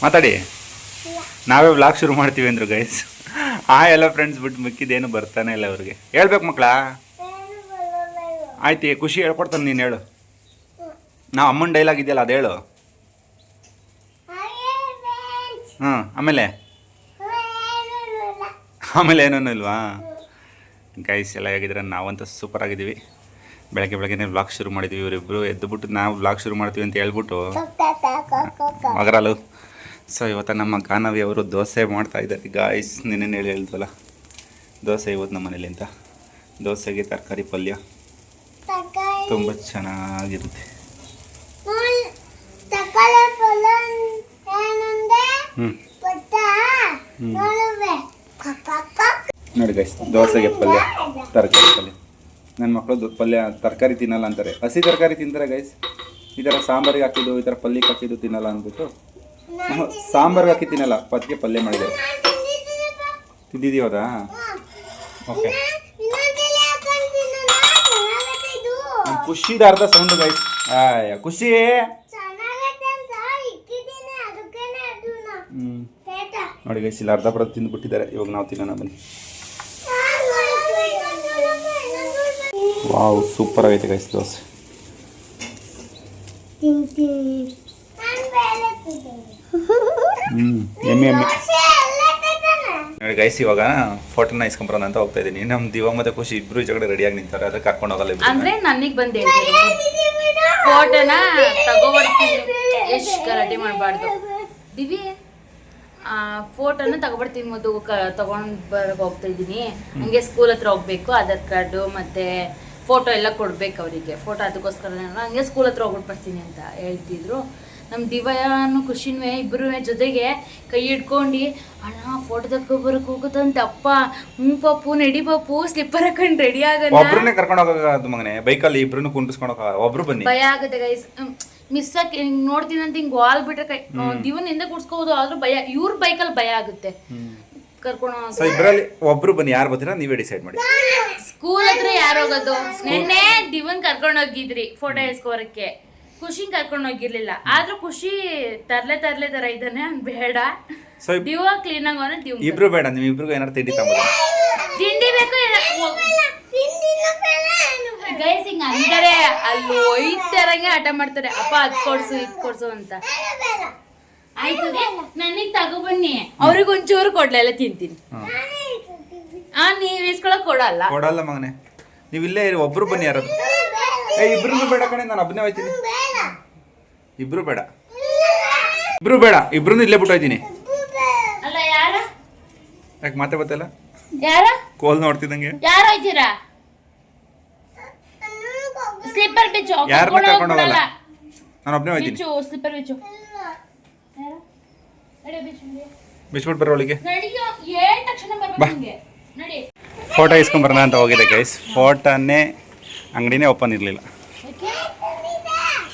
ಮಾತಾಡಿ. ನಾವೇ ವ್ಲಾಗ್ ಶುರು ಮಾಡ್ತೀವಿ ಅಂದರು ಗೈಸ್. ಎಲ್ಲ ಫ್ರೆಂಡ್ಸ್ ಬಿಟ್ಟು ಮಿಕ್ಕಿದೇನು ಬರ್ತಾನೆ ಇಲ್ಲ ಅವ್ರಿಗೆ. ಹೇಳ್ಬೇಕು ಮಕ್ಕಳ. ಆಯ್ತು, ಖುಷಿ ಹೇಳ್ಕೊಡ್ತಾನೆ, ನೀನು ಹೇಳು. ನಾವು ಅಮ್ಮನ ಡೈಲಾಗ್ ಇದೆಯಲ್ಲ ಅದು ಹೇಳು. ಆಮೇಲೆ ಏನೂ ಇಲ್ವಾ ಗೈಸ್? ಎಲ್ಲ ಹೇಗಿದ್ರೆ ನಾವಂತೂ ಸೂಪರ್ ಆಗಿದ್ದೀವಿ. ಬೆಳಗ್ಗೆ ಬೆಳಗ್ಗೆನೇ ವ್ಲಾಗ್ ಶುರು ಮಾಡಿದ್ವಿ. ಇವರಿಬ್ಬರು ಎದ್ದುಬಿಟ್ಟು ನಾವು ವ್ಲಾಗ್ ಶುರು ಮಾಡ್ತೀವಿ ಅಂತ ಹೇಳ್ಬಿಟ್ಟು ಮಗರಲು. ಸೊ ಇವತ್ತು ನಮ್ಮ ಗಾನವಿ ಅವರು ದೋಸೆ ಮಾಡ್ತಾಯಿದ್ದಾರೆ ಗಾಯ್ಸ್. ನಿನ್ನೆ ಹೇಳ್ದಲ್ಲ ದೋಸೆ ಇವತ್ತು ನಮ್ಮ ಮನೇಲಿ ಅಂತ. ದೋಸೆಗೆ ತರಕಾರಿ ಪಲ್ಯ ತುಂಬ ಚೆನ್ನಾಗಿರುತ್ತೆ. ನೋಡಿ ಗೈಸ್, ದೋಸೆಗೆ ಪಲ್ಯ, ತರಕಾರಿ ಪಲ್ಯ. ನನ್ನ ಮಕ್ಕಳು ಪಲ್ಯ ತರಕಾರಿ ತಿನ್ನಲ್ಲ ಅಂತಾರೆ. ಹಸಿ ತರಕಾರಿ ತಿಂತಾರೆ ಗೈಸ್. ಈ ಥರ ಸಾಂಬಾರಿಗೆ ಹಾಕಿದ್ದು, ಈ ಥರ ಪಲ್ಯಕ್ಕೆ ಹಾಕಿದ್ದು ತಿನ್ನಲ್ಲ ಅಂದ್ಬಿಟ್ಟು ಸಾಂಬಾರ್ಗೆ ಹಾಕಿ ತಿನ್ನಲ್ಲ, ಅದಕ್ಕೆ ಪಲ್ಯ ಮಾಡಿದೆ. ತಿಂದಿದ್ದೀವದಾ? ಓಕೆ. ಖುಷಿದ ಅರ್ಧ ಸೌಂಡು ಗೈಸ್. ಖುಷಿ. ನೋಡಿ ಗೈಸ್, ಇಲ್ಲಿ ಅರ್ಧ ಬರೋದು ತಿಂದುಬಿಟ್ಟಿದ್ದಾರೆ. ಇವಾಗ ನಾವು ತಿನ್ನೋಣ ಬನ್ನಿ. ವಾವ್, ಸೂಪರ್ ಆಗೈತೆ ಗೈಸ್ ದೋಸೆ. ಎಮ್ಮೆ ನೋಡಿ ಗೈಸ್, ಇವಾಗ ಫೋಟೋನ ಇಸ್ಕೊಂಬರೋಣ ಅಂತ ಹೋಗ್ತಾ ಇದ್ದೀನಿ. ನಮ್ಮ ದಿವ ಮತ್ತೆ ಖುಷಿ ಇಬ್ರು ಜಗಡೆ ರೆಡಿಯಾಗಿ ನಿಂತಾರೆ. ಅದಕ್ಕೆ ಕರ್ಕೊಂಡು ಹೋಗಲ್ಲ. ಅಂದ್ರೆ ನನಗೆ ಬಂದು ಫೋಟೋನ ತಗೋಬರ್ತೀನಿ. ಎಷ್ಟು ಗಲಾಟೆ ಮಾಡಬಾರ್ದು ದಿವಿ. ಫೋಟೋನ ತಗೊಬರ್ತೀನಿ. ಮೊದಲು ತಗೊಂಡು ಬರಕ್ಕೆ ಹೋಗ್ತಾ ಇದ್ದೀನಿ. ಹಂಗೆ ಸ್ಕೂಲ್ ಹತ್ರ ಹೋಗ್ಬೇಕು. ಆಧಾರ್ ಕಾರ್ಡು ಮತ್ತೆ ಫೋಟೋ ಎಲ್ಲ ಕೊಡ್ಬೇಕು ಅವರಿಗೆ. ಫೋಟೋ ಅದಕ್ಕೋಸ್ಕರ ಹಂಗೆ ಸ್ಕೂಲ್ ಹತ್ರ ಹೋಗ್ಬಿಟ್ಟು ಬರ್ತೀನಿ ಅಂತ ಹೇಳ್ತಿದ್ರು. ನಮ್ಮ ದಿವ್ಯಾನು ಖುಷಿನೂ ಇಬ್ಬರೂ ಜೊತೆಗೆ ಕೈ ಹಿಡ್ಕೊಂಡು ಅಣ್ಣ ಫೋಟೋ ತಗೊಬರಕ್ಕೆ ಹೋಗುತ್ತಂತೆ. ಅಪ್ಪ ಹ್ಞೂ ಪಪ್ಪು, ನಡಿ ಪಪ್ಪು, ಸ್ಲಿಪ್ಪರ್ ಹಾಕೊಂಡು ರೆಡಿ ಆಗೋಣ. ಒಬ್ಬರನ್ನೇ ಕರ್ಕೊಂಡು ಹೋಗೋದು ಮಗನೇ, ಬೈಕಲ್ಲಿ ಇಬ್ಬರನ್ನು ಕುಂಡಿಸ್ಕೊಂಡು ಒಬ್ರು ಬನ್ನಿ. ಭಯ ಆಗುತ್ತೆ ಗೈಸ್. ಮಿಸ್ ಆಗಿ ಹಿಂಗೆ ನೋಡ್ತೀನಿ ಅಂತ ಹಿಂಗೆ ವಾಲ್ ಬಿಟ್ರೆ ಕೈ ದಿವನಿಂದ ಕೂಡ್ಸ್ಕೋಬೋದು. ಆದ್ರೂ ಭಯ. ಇವ್ರ ಬೈಕಲ್ಲಿ ಭಯ ಆಗುತ್ತೆ ಕರ್ಕೊಂಡು. ಇಬ್ಬರಲ್ಲಿ ಒಬ್ರು ಬನ್ನಿ. ಯಾರು ಬರ್ತೀರಾ ನೀವೇ ಡಿಸೈಡ್ ಮಾಡಿ. ಸ್ಕೂಲ್ ಹತ್ರ ಯಾರು ಹೋಗೋದು? ನಿನ್ನೆ ದಿವನ್ ಕರ್ಕೊಂಡು ಹೋಗಿದ್ರಿ ಫೋಟೋ ಎಸ್ಕೋರಕ್ಕೆ. ಖುಷಿನ್ ಕರ್ಕೊಂಡು ಹೋಗಿರ್ಲಿಲ್ಲ. ಆದ್ರೂ ಖುಷಿ ತರ್ಲೆ ತರ ಇದ್ದಾನೆ. ಬೇಡ ದಿವ ಕ್ಲೀನ್ ಆಗೋನ. ಇಬ್ರು ಬೇಡ, ನೀವು ಇಬ್ರಿಗೂ ಏನಾರು ತಿಂಡಿ ತಗೊಂಡು ತಿಂಡಿ ಬೇಕು ಗೈಸ್. ಹಿಂಗ ಅಂದರೆ ಅಲ್ಲಿ ಒಯ್ತಾರಂಗೆ ಆಟ ಮಾಡ್ತಾರೆ. ಅಪ್ಪ ಅದ್ ಕೊಡ್ಸು ಇದ್ ಕೊಡ್ಸು ಅಂತ. ಆಯ್ತು ನನಗ್ ತಗೊಬನ್ನಿ. ಅವ್ರಿಗೆ ಒಂಚೂರು ಕೊಡ್ಲೆಲ್ಲ ತಿಂತೀನಿ. ನೀವ್ ಇಸ್ಕೊಳಕ್ ಕೊಡಲ್ಲ ಮಗನೆ. ನೀವು ಇಲ್ಲೇ ಇರಿ. ಒಬ್ರು ಬನ್ನಿ. ಯಾರು ಇಬ್ರು ಬೇಡ ಕಣೆ, ನಾನು ಒಬ್ಬನೇ ಹೋಯ್ತೀನಿ. ಇಬ್ರು ಬೇಡ, ಇಬ್ರು ಇಲ್ಲೇ ಬಿಟ್ಟು ಹೋಯ್ತೀನಿ. ಅಲ್ಲ ಯಾರ ಯಾಕೆ ಮಾತೆ ಗೊತ್ತಲ್ಲ? ಯಾರ ಕೋಲ್ ನೋಡ್ತಿದ್ದಂಗೆ ಯಾರು ಹೋಯ್ತೀರಾ? ಸ್ಲಿಪ್ಪರ್ ಬಿಚ್ಚು. ಯಾರನ್ನ ಕರ್ಕೊಂಡು ಹೋಗಲ್ಲ, ನಾನು ಒಬ್ಬನೇ ಹೋಯ್ತೀನಿ. ಸ್ಲಿಪ್ಪರ್ ಬಿಚ್ಚು. ಬಿಚ್ಬಿಟ್ಟು ಬರೋ ಒಳಗೆ. ಬಾ, ಫೋಟೋ ಇಸ್ಕೊಂಬರೋಣ ಅಂತ ಹೋಗಿದೆ ಗೈಸ್. ಫೋಟೋನೇ ಅಂಗಡಿನೇ ಓಪನ್ ಇರಲಿಲ್ಲ.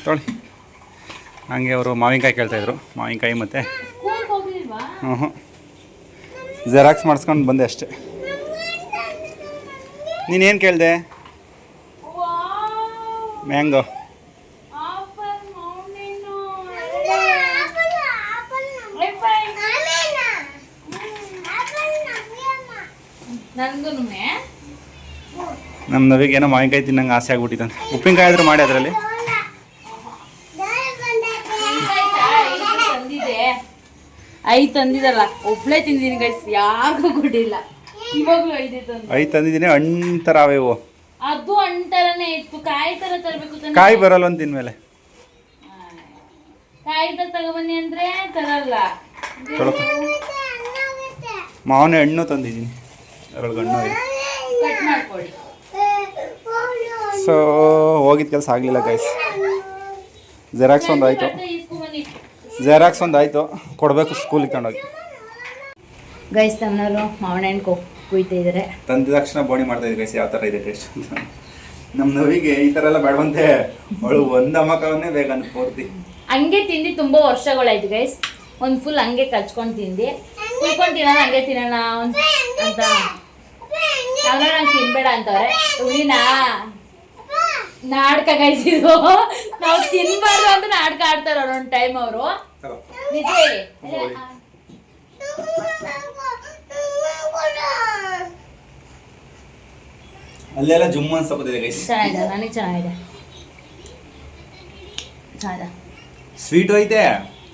ತೊಳಿ ಹಂಗೆ ಅವರು ಮಾವಿನಕಾಯಿ ಕೇಳ್ತಾಯಿದ್ರು. ಮಾವಿನಕಾಯಿ ಮತ್ತು ಜೆರಾಕ್ಸ್ ಮಾಡಿಸ್ಕೊಂಡು ಬಂದೆ ಅಷ್ಟೇ. ನೀನೇನು ಕೇಳಿದೆ? ಮ್ಯಾಂಗೋ. ನಮ್ಮ ನವಿಗೆ ಏನೋ ಮಾವಿನಕಾಯಿ ತಿನ್ನಂಗೆ ಆಸೆ ಆಗ್ಬಿಟ್ಟಿದ್ದಾನೆ. ಉಪ್ಪಿನಕಾಯಿ ಆದರೂ ಮಾಡಿ ಅದರಲ್ಲಿ. ಐದು ತಂದಿದಲ್ಲ, ಒಬ್ಳೆ ತಿಂದಿದ್ದೀನಿ ಗೈಸ್, ಯಾರಿಗೂ ಕೊಟ್ಟಿಲ್ಲ. ಇವಾಗ್ಲೂ ಐದು ತಂದಿದ್ದೀನಿ. ಹಣ್ಣು ಥರ ಅವೇವು. ಅದು ಹಣ್ಣು ಥರನೇ ಇತ್ತು. ಕಾಯಿ ಥರ ತರಬೇಕು. ಕಾಯಿ ಬರಲ್ಲ ಅಂತ ತಿನ್ಮೇಲೆ. ಕಾಯಿ ಥರ ತಗೊಬನ್ನಿ ಅಂದರೆ ತರಲ್ಲ. ಮಾವನೇ ಹಣ್ಣು ತಂದಿದ್ದೀನಿ. ಅದ್ರೊಳಗೆ ಹಣ್ಣು ಕಟ್ ಮಾಡ್ಕೊಳ್ಳಿ. ಸೊ ಹೋಗಿದ್ದ ಕೆಲಸ ಆಗಲಿಲ್ಲ ಗೈಸ್. ಜೆರಾಕ್ಸ್ ಒಂದು ಆಯಿತು. ಕೊಡಬೇಕು ಸ್ಕೂಲಿಗೆ ತಗೊಂಡೋಗಿ. ಗೈಸ್ ತಮ್ಮನವರು ಮಾವಿನ ಹಣ್ಣು ಕುಯ್ತಾ ಇದ್ದಾರೆ. ತಂದಿದ ತಕ್ಷಣ ಬೋಣಿ ಮಾಡ್ತಾಯಿದ್ದೆ ಗೈಸ್, ಯಾವ ಥರ ಇದೆ ಟೇಸ್ಟ್ ಅಂತ. ನಮ್ಮ ನವಿಗೆ ಈ ಥರ ಎಲ್ಲ ಬೇಡವಂತೆ. ಅವಳು ಒಂದು ಅಮ್ಮಕವನ್ನೇ ಬೇಗ ಅಂತ ಪೂರ್ತಿ ಹಂಗೆ ತಿಂದು ತುಂಬ ವರ್ಷಗಳಾಯ್ತು ಗೈಸ್. ಒಂದು ಫುಲ್ ಹಂಗೆ ಕಚ್ಕೊಂಡು ತಿಂದು ಕುಯ್ಕೊಂಡು ತಿನ್ನೋಣ, ಹಂಗೆ ತಿನ್ನೋಣ ಅಂತ. ನಂಗೆ ತಿನ್ಬೇಡ ಅಂತವ್ರೆ. ಹುಳಿನಾ ನಾಟಕ ಗೈಸಿದು ನಾವು ತಿನ್ಬಾರ್ದು ಅಂತ ನಾಟಕ ಆಡ್ತಾರ ಒಂದೊಂದು ಟೈಮ್ ಅವರು ನಿಜ ಹೇಳಿ. ಅಲ್ಲೆಲ್ಲ ಜುಮ್ ಅನ್ಸಪ್ಪದಿದೆ ಗೈಸ್. ಚೆನ್ನಾಗಿದೆ, ನನಗೆ ಚೆನ್ನಾಗಿದೆ. ಸ್ವೀಟು ಐತೆ,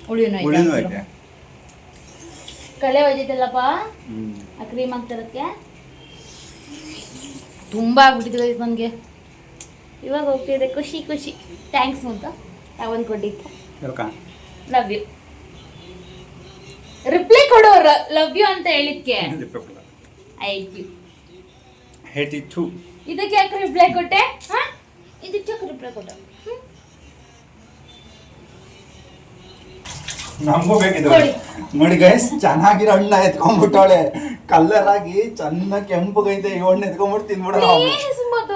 ಹುಳಿನೂ ಹುಳಿನೂ ಐತೆ. ಐತೆ. ಕಲೆ ಒಯ್ದಿದ್ದಲ್ಲಪ್ಪ ಆ ಕ್ರೀಮ್ ಹಾಕ್ತಿರೋದಕ್ಕೆ ತುಂಬ ಆಗ್ಬಿಟ್ಟಿದೆ ಗೈಸ್ ನನಗೆ. ಇವಾಗ ಹೋಗ್ತಿದೆ ಖುಷಿ ಖುಷಿ. ಥ್ಯಾಂಕ್ಸ್ ಅಂತ ಯಾವೊಂದು ಕೊಟ್ಟಿತ್ತು. ಲವ್ ಯು ರಿಪ್ಲೈ ಕೊಡು. ಲವ್ ಯು ಅಂತ ಹೇಳಿದ್ಕೆ ಐ ಹೇಟ್ ಯು. ಇದಕ್ಕೆ ಯಾಕೆ ರಿಪ್ಲೈ ಕೊಟ್ಟೆ? ಇದಕ್ಕೆ ಯಾಕೆ ರಿಪ್ಲೈ ಕೊಟ್ಟೆ? ನಮಗೂ ಬೇಕಿದೆ ನೋಡಿ ಗೈಸ್. ಚೆನ್ನಾಗಿರೋ ಹಣ್ಣ ಎತ್ಕೊಂಡ್ಬಿಟ್ಟವಳೆ, ಕಲ್ಲರ್ ಆಗಿ ಚೆನ್ನಾಗಿ ಕೆಂಪಗೈತೆ. ಈ ಹಣ್ಣು ಎತ್ಕೊಂಡ್ಬಿಟ್ಟು ತಿನ್ಬಿಡೋಣ.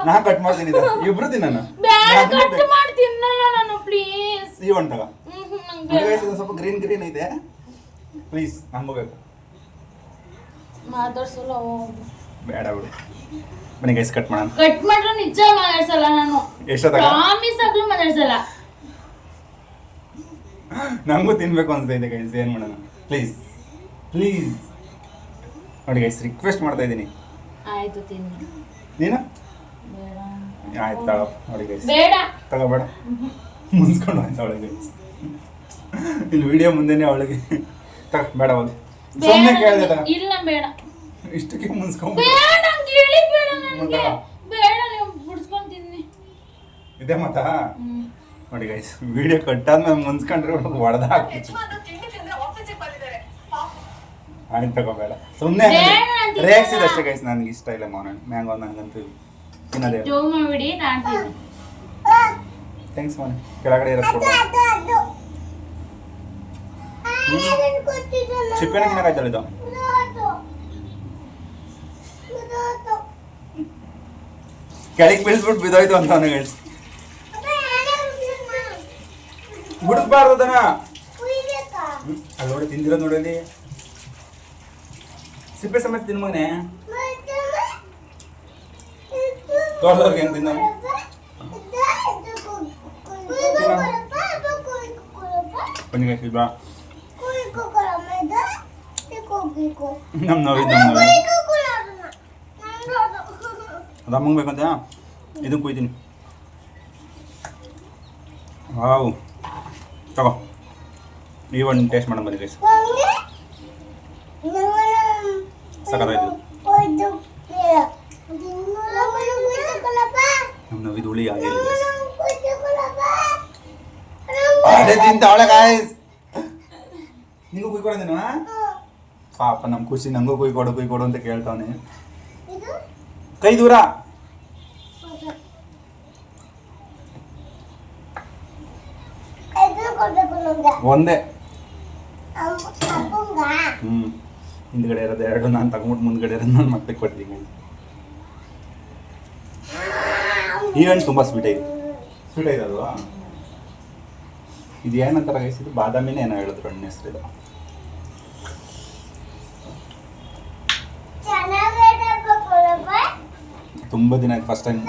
ನಾ ಕಟ್ ಮಾಡ್ತೀನಿ, ಇಬ್ರು ತಿನ್ನೋಣ. ಈ ಹಣ್ಣು ತಗ. ಸ್ವಲ್ಪ ಗ್ರೀನ್ ಗ್ರೀನ್ ಐತೆ, ಪ್ಲೀಸ್ ನಮಗೂ ಬೇಕು. ಮಾತಾಡ್ಸಲ್ಲ ಬೇಡ ಬಿಡು, ಬನ್ನಿ ಗೈಸ್ ಕಟ್ ಮಾಡೋಣ. ಕಟ್ ಮಾಡ್ರೆ ನಿಜ ಮಾತಾಡ್ಸಲ್ಲ ನಾನು. ಎಷ್ಟೊತ್ತಾಗ ಪ್ರಾಮಿಸ್ ಆಗ್ಲೂ ಮಾತಾಡ್ಸಲ್ಲ. ನಮಗೂ ತಿನ್ಬೇಕು ಅನ್ಸ್ತಾ ಗೈಸ್, ಏನ್ ಮಾಡೋಣ? ಪ್ಲೀಸ್ ಪ್ಲೀಸ್ ನೋಡಿ ಗೈಸ್, ರಿಕ್ವೆಸ್ಟ್ ಮಾಡ್ತಾ ಇದ್ದೀನಿ. ಆಯ್ತು ತಿನ್ನು. ನೀನು ಬೇಡ ಆಯ್ತು ತಗೋ. ನೋಡಿ ಗೈಸ್, ಬೇಡ ತಗೋಬೇಡ, ಮುನ್ಸ್ಕೊಂಡು ಆಯ್ತು ಅವಳಿಗೆ ಗೈಸ್. ಇಲ್ಲಿ ವಿಡಿಯೋ ಮುಂದೆನೆ ಅವಳಿಗೆ ತಗ ಬೇಡ ಹೋಗಿ ಸುಮ್ಮನೆ ಕೇಳಿದೆ ತಗ. ಇಲ್ಲ ಬೇಡ, ಇಷ್ಟಕ್ಕೆ ಮುನ್ಸ್ಕೊಂಡು ಬೇಡ ಕೇಳಿ ಬೇಡ ನನಗೆ. ಬೇಡ ನೀವು ಬಿಡಿಸ್ಕೊಂಡು ತಿನ್ನಿ. ಇದೇ ಮತ್ತಾ? ನೋಡಿ ಗೈಸ್, ವಿಡಿಯೋ ಕಟ್ಟಾದ್ಮೇಲೆ ಮುನ್ಸ್ಕೊಂಡ್ರೆ ಹೊಡೆದ ಹಾಕ್ಬಿಟ್ಟು. ಆಯ್ತು ತಗೋಬೇಡ, ಸುಮ್ಮನೆ ರೇಕ್ಸಿದೆ ಅಷ್ಟೇ ಗೈಸ್. ನನಗೆ ಇಷ್ಟ ಇಲ್ಲ ಮಾವಿನ ಮ್ಯಾಂಗೋ, ನನಗಂತೂ ತಿನ್ನೋದೇ. ಜೋಗ್ ಮಾಡ್ಬಿಡಿ, ತಾಣ್ತೀನಿ. ಥ್ಯಾಂಕ್ಸ್ ಮಾನೆ, ಕೆಳಗಡೆ ಇರೋದು ಕೊಡು. ಚಿಪ್ಪೆನ ತಿನ್ನಕಾಯ್ತಲ್ಲ ಇದು. ಕೆಳಗೆ ಬೀಳ್ಸ್ಬಿಟ್ಟು ಬಿದ್ದೋಯ್ತು ಅಂತ ಅವನಿಗೆ ಗೈಸ್. ಬಿಡಿಸ್ಬಾರ್ದು ಅದನ್ನ. ಅಲ್ಲಿ ನೋಡಿ ತಿಂದಿರೋದು ನೋಡಿ, ಅಲ್ಲಿ ಸಿಪ್ಪೆ ಸಮೇತ ತಿನ್ಮನೆ. ತೋರ್ದವ್ರಿಗೆ ಹೆಂಗ್ ತಿನ್ನ ಬನ್ನಿ ಬಾ. ನಮ್ಮ ನೋವಿದ್ ಅದು ಅಮ್ಮಂಗೆ ಬೇಕಂತ ಇದು ಕುಯ್ತೀನಿ. ವಾವ್, ತಗೋ ಈ ಒಂದು ಟೇಸ್ಟ್ ಮಾಡೋಣ ಬನ್ನಿ ಗೈಸ್. ಸಖತ್ತಾಯ್ತು. ನಮ್ಮ ನೋವಿದ್ ಹುಳಿ ಆಗಿಲ್ಲ ಗೈಸ್. ಅದೇ ತಿಂತಾವಳೆ ಗಾಯ್ಸ್. ನಿಂಗೂ ಕುಯ್ಕೊಡ ನೀನು? ಪಾಪ ನಮ್ಮ ಖುಷಿ ನಂಗೂ ಕುಯ್ಕೊಡು ಅಂತ ಕೇಳ್ತಾವನೆ. ಕೈ ದೂರ. ಒಂದೇ. ಹಿಂದ್ಗಡೆ ಇರೋದು ಎರಡು ನಾನು ತಗೊಂಡ್ಬಿಟ್ಟು ಮುಂದ್ಗಡೆ ಇರೋದು ನಾನು ಮಕ್ಳಿಗೆ ಕೊಡ್ತೀನಿ. ಈ ಹಣ್ಣು ತುಂಬ ಸ್ವೀಟ್ ಐತೆ. ಸ್ವೀಟ್ ಐತೆ ಅಲ್ವಾ? ಇದು ಏನಂತಾರ ಗೈಸ್, ಇದು ಬಾದಾಮಿನೇ ಏನೋ ಹೇಳಿದ್ರು ಹಣ್ಣು ಹೆಸರು. ಇದು ತುಂಬ ದಿನ ಆಯ್ತು ಫಸ್ಟ್ ಟೈಮ್.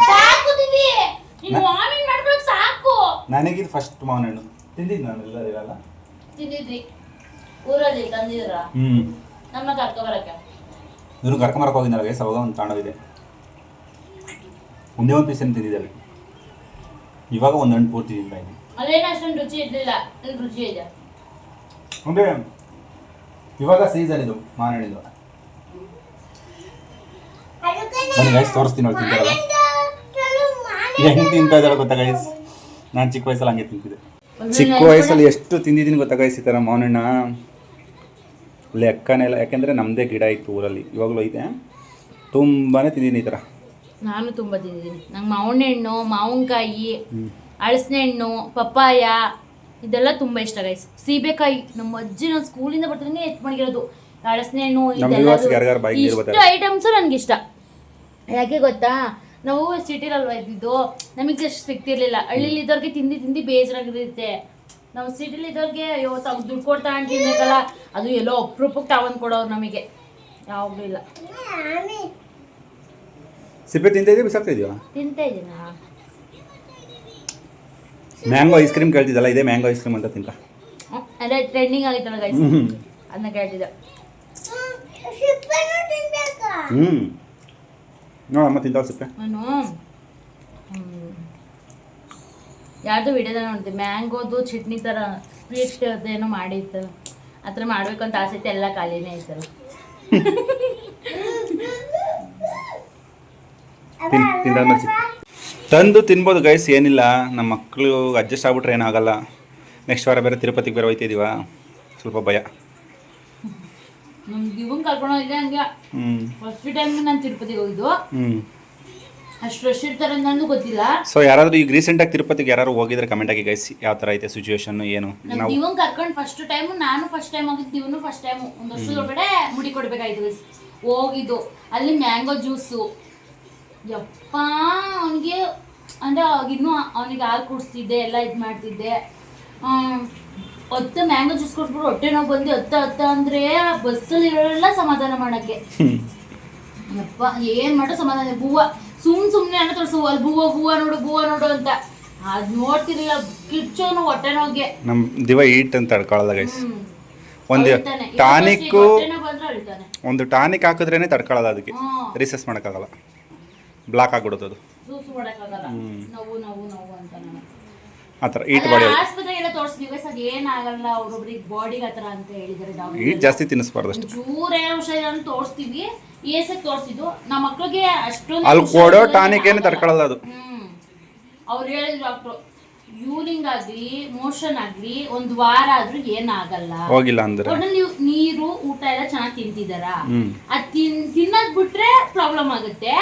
ನನಗಿದು ಫಸ್ಟ್ ಮಾವಿನ ಹಣ್ಣು ತಿಂದಿದ್ದು ನಾನು. ಎಲ್ಲರಿಗೆಲ್ಲ ತಿಂದಿದ್ರಿ ಊರಲ್ಲಿ ತಂದಿದ್ರ? ನಮ್ಮ ಕರ್ಕೊಬರಕ್ಕೆ ಇವ್ರು ಕರ್ಕೊಂಬರಕ್ಕೆ ಹೋಗಿದ್ದಲ್ಲ ಗೈಸ್. ಅವಾಗ ಒಂದು ತಾಣವಿದೆ, ಒಂದೇ ಒಂದು ಪೀಸನ್ನು ತಿಂದಿದ್ದೆ ಅಲ್ಲಿ. ಇವಾಗ ಒಂದು ಹಣ್ಣು ಪೂರ್ತಿ ತಿಂತಾ ಇದ್ದೀನಿ. ಅಲ್ಲೇನು ಅಷ್ಟೊಂದು ರುಚಿ ಇರಲಿಲ್ಲ, ಇಲ್ಲಿ ರುಚಿ ಇದೆ. ಅಂದರೆ ಇವಾಗ ಸೀಸನ್ ಇದು ಮಾವಿನ ಹಣ್ಣಿದು. ಬನ್ನಿ ಗೈಸ್ ತೋರಿಸ್ತೀನಿ ಅವ್ರು ತಿಂತಾರಲ್ಲ ಹೆಂಗೆ ತಿಂತಾ ಇದ್ದಾಳೆ ಗೊತ್ತಾ ಗೈಸ್. ನಾನು ಚಿಕ್ಕ ವಯಸ್ಸಲ್ಲಿ ಹಂಗೆ ತಿಂತಿದ್ದೆ. ಚಿಕ್ಕ ವಯಸ್ಸಲ್ಲಿ ಎಷ್ಟು ತಿಂದಿದ್ದೀನಿ ಗೊತ್ತಾ ಗೈಸ್ ಈ ಥರ ಮಾವಿನ ಹಣ್ಣ. ಲೆಕ್ಕನೇ ಇಲ್ಲ, ಯಾಕೆಂದರೆ ನಮ್ಮದೇ ಗಿಡ ಇತ್ತು ಊರಲ್ಲಿ, ಇವಾಗಲೂ ಐತೆ. ತುಂಬಾ ತಿಂದಿದ್ದೀನಿ ಈ ಥರ. ನಾನು ತುಂಬ ತಿಂದಿದ್ದೀನಿ. ನಂಗೆ ಮಾವಿನ ಹಣ್ಣು, ಮಾವಿನಕಾಯಿ, ಹಳಸಿನ ಹಣ್ಣು, ಪಪ್ಪಾಯ ಇದೆಲ್ಲ ತುಂಬ ಇಷ್ಟ ಗೈಸ್. ಸೀಬೆಕಾಯಿ ನಮ್ಮ ಅಜ್ಜಿ ನಾನು ಸ್ಕೂಲಿಂದ ಬರ್ತೀನಿ ಎತ್ತು ಮಡಗಿರೋದು. ಹಳಸಿನ ಹಣ್ಣು ಇಷ್ಟು ಐಟಮ್ಸು ನನಗಿಷ್ಟ. ಯಾಕೆ ಗೊತ್ತಾ, ನಾವು ಸಿಟಿಲಲ್ವ ಇದ್ದಿದ್ದು, ನಮಗೆ ಅಷ್ಟು ಸಿಗ್ತಿರ್ಲಿಲ್ಲ. ಹಳ್ಳಿಲಿ ಇದ್ದವ್ರಿಗೆ ತಿಂದು ಬೇಜಾರಾಗಿರುತ್ತೆ. ನಾವು ಸಿಟಿಲಿ ಇದ್ದವ್ರಿಗೆ ಅಯ್ಯೋ ದುಡ್ಡು ಕೊಡ್ತಾ ತಿನ್ಬೇಕಲ್ಲ, ಅದು ಎಲ್ಲೋ ಅಪರೂಪಕ್ಕೆ ತಗೊಂಡು ಕೊಡೋರು, ನಮಗೆ ಯಾವಾಗಲೂ ಇಲ್ಲ. ಸಿಪ್ಪೆ ತಿಂತಾ ಇದೆಯಾ ಬಿಸಾಕ್ತಾ ಇದೆಯಾ? ತಿಂತಾ ಇದ್ದೀನ. ಮ್ಯಾಂಗೋ ಐಸ್ ಕ್ರೀಮ್ ಕೇಳ್ತಿದ್ದಲ್ಲ, ಇದೇ ಮ್ಯಾಂಗೋ ಐಸ್ ಕ್ರೀಮ್ ಅಂತ ತಿಂತ. ಅದೇ ಟ್ರೆಂಡಿಂಗ್ ಆಗಿತ್ತಲ್ಲ ಗೈಸ್, ಅದನ್ನ ಕೇಳ್ತಿದ್ದೆ. ನೋಡಮ್ಮ ತಿಂತಾವ ಸಿಪ್ಪೆ. ನಾನು ಯಾರ್ದು ವಿಡಿಯೋದಲ್ಲಿ ನೋಡ್ತೀವಿ, ಮ್ಯಾಂಗೋದು ಚಟ್ನಿ ಥರ ಸ್ವೀಟ್ ಏನೋ ಮಾಡಿರ್ತಲ್ಲ, ಆ ಥರ ಮಾಡಬೇಕು ಅಂತ ಆಸಕ್ತಿ, ಎಲ್ಲ ಖಾಲಿನೇ ಐತಲ್ಲ. ತಿಂದಾದ್ಮೇಲೆ ಸಿಪ್ಪೆ ತಂದು ತಿನ್ಬೋದು ಗೈಸ್, ಏನಿಲ್ಲ. ನಮ್ಮ ಮಕ್ಕಳು ಅಡ್ಜಸ್ಟ್ ಆಗ್ಬಿಟ್ರೆ ಏನಾಗಲ್ಲ. ನೆಕ್ಸ್ಟ್ ವಾರ ಬೇರೆ ತಿರುಪತಿಗೆ ಬೇರೆ ಹೋಯ್ತಿದ್ದೀವ, ಸ್ವಲ್ಪ ಭಯ. ನಮ್ಗೆ ಇವಂಗೆ ಕರ್ಕೊಂಡು ಹೋಗಿದ್ದೆ ಹಂಗೆ. ಫಸ್ಟ್ ಟೈಮ್ ನಾನು ತಿರುಪತಿಗೆ ಹೋಗಿದ್ದು, ಅಷ್ಟು ರಶ್ ಇರ್ತಾರೆ ನನಗೂ ಗೊತ್ತಿಲ್ಲ. ಸೊ ಯಾರಾದರೂ ಈಗ ರೀಸೆಂಟಾಗಿ ತಿರುಪತಿಗೆ ಯಾರು ಹೋಗಿದ್ರೆ ಕಮೆಂಟ್ ಆಗಿ ಗೈಸ್, ಯಾವ ಥರ ಐತೆ ಸಿಚುವೇಶನ್ ಏನು. ನಾವು ಇವಂಗೆ ಕರ್ಕೊಂಡು ಫಸ್ಟ್ ಟೈಮು, ನಾನು ಫಸ್ಟ್ ಟೈಮ್ ಹೋಗಿದ್ದು, ಇವನು ಫಸ್ಟ್ ಟೈಮು. ಒಂದು ವರ್ಷದೊಳಗಡೆ ಮುಡಿ ಕೊಡಬೇಕಾಯ್ತು ಗೈಸ್. ಹೋಗಿದ್ದು ಅಲ್ಲಿ ಮ್ಯಾಂಗೋ ಜ್ಯೂಸು, ಯಪ್ಪ ಅವನಿಗೆ ಅಂದರೆ ಇನ್ನೂ ಅವನಿಗೆ ಹಾಲು ಕುಡಿಸ್ತಿದ್ದೆ, ಎಲ್ಲ ಇದು ಮಾಡ್ತಿದ್ದೆ. ಹೊತ್ತು ಮ್ಯಾಂಗೋ ಜ್ಯೂಸ್ ಕೊಟ್ಬಿಟ್ಟು ಹೊಟ್ಟೆ ನೋವು ಬಂದು ಹತ್ತ ಅಂದರೆ ಬಸ್ಸಲ್ಲಿ ಇರೋಲ್ಲ ಸಮಾಧಾನ ಮಾಡೋಕ್ಕೆ. ಯಪ್ಪ ಏನು ಮಾಡೋ ಸಮಾಧಾನ. ಬೂವ ಸುಮ್ಮನೆ ಅನ್ನ ತೋರಿಸು, ಅಲ್ಲಿ ಬೂವ ನೋಡು ಅಂತ. ಅದು ನೋಡ್ತಿರ್ಲಿಲ್ಲ, ಕಿರ್ಚೋನು ಹೊಟ್ಟೆ ನೋವಿಗೆ. ನಮ್ಮ ದಿವ ಈಟ್ ಅಂತ ತಡ್ಕೊಳ್ಳೋದ ಗೈಸ್. ಒಂದು ಟಾನಿಕ್ ಹಾಕಿದ್ರೇನೆ ತಡ್ಕೊಳ್ಳೋದು, ಅದಕ್ಕೆ ರಿಸಸ್ ಮಾಡೋಕ್ಕಾಗಲ್ಲ, ಬ್ಲಾಕ್ ಆಗ್ಬಿಡುತ್ತೆ ಅದು. ಆ ಥರ ಈಟ್ ಬಾಡಿ ಆಸ್ಪತ್ರೆಗೆಲ್ಲ ತೋರಿಸ್ತೀವಿ ಸರ್, ಏನಾಗಲ್ಲ, ಅವ್ರೊಬ್ರಿಗೆ ಬಾಡಿಗೆ ಆ ಥರ ಅಂತ ಹೇಳಿದ್ದಾರೆ ಡಾಕ್ಟರ್. ಈಟ್ ಜಾಸ್ತಿ ತಿನ್ನಿಸ್ಬಾರ್ದು ಅಷ್ಟೇ. ಚೂರೇ ಔಷಧ ಅಂತ ತೋರಿಸ್ತೀವಿ, ಏಸಕ್ಕೆ ತೋರಿಸಿದ್ದು ನಮ್ಮ ಮಕ್ಳಿಗೆ ಅಷ್ಟೊಂದು. ಅಲ್ಲಿ ಕೊಡೋ ಟಾನಿಕ್ ಏನು ತಡ್ಕೊಳ್ಳಲ್ಲ ಅದು. ಅವ್ರು ಹೇಳಿದ್ರು ಡಾಕ್ಟ್ರು, ಯೂರಿಂಗ್ ಆಗಲಿ ಮೋಷನ್ ಆಗಲಿ ಒಂದು ವಾರ ಆದ್ರೂ ಏನಾಗಲ್ಲ, ಹೋಗಿಲ್ಲ ಅಂದ್ರೆ ನೀವು ನೀರು ಊಟ ಎಲ್ಲ ಚೆನ್ನಾಗಿ ತಿಂತಿದಾರಾ, ಅದು ತಿನ್ನೋದ್ ಬಿಟ್ರೆ ಪ್ರಾಬ್ಲಮ್ ಆಗುತ್ತೆ.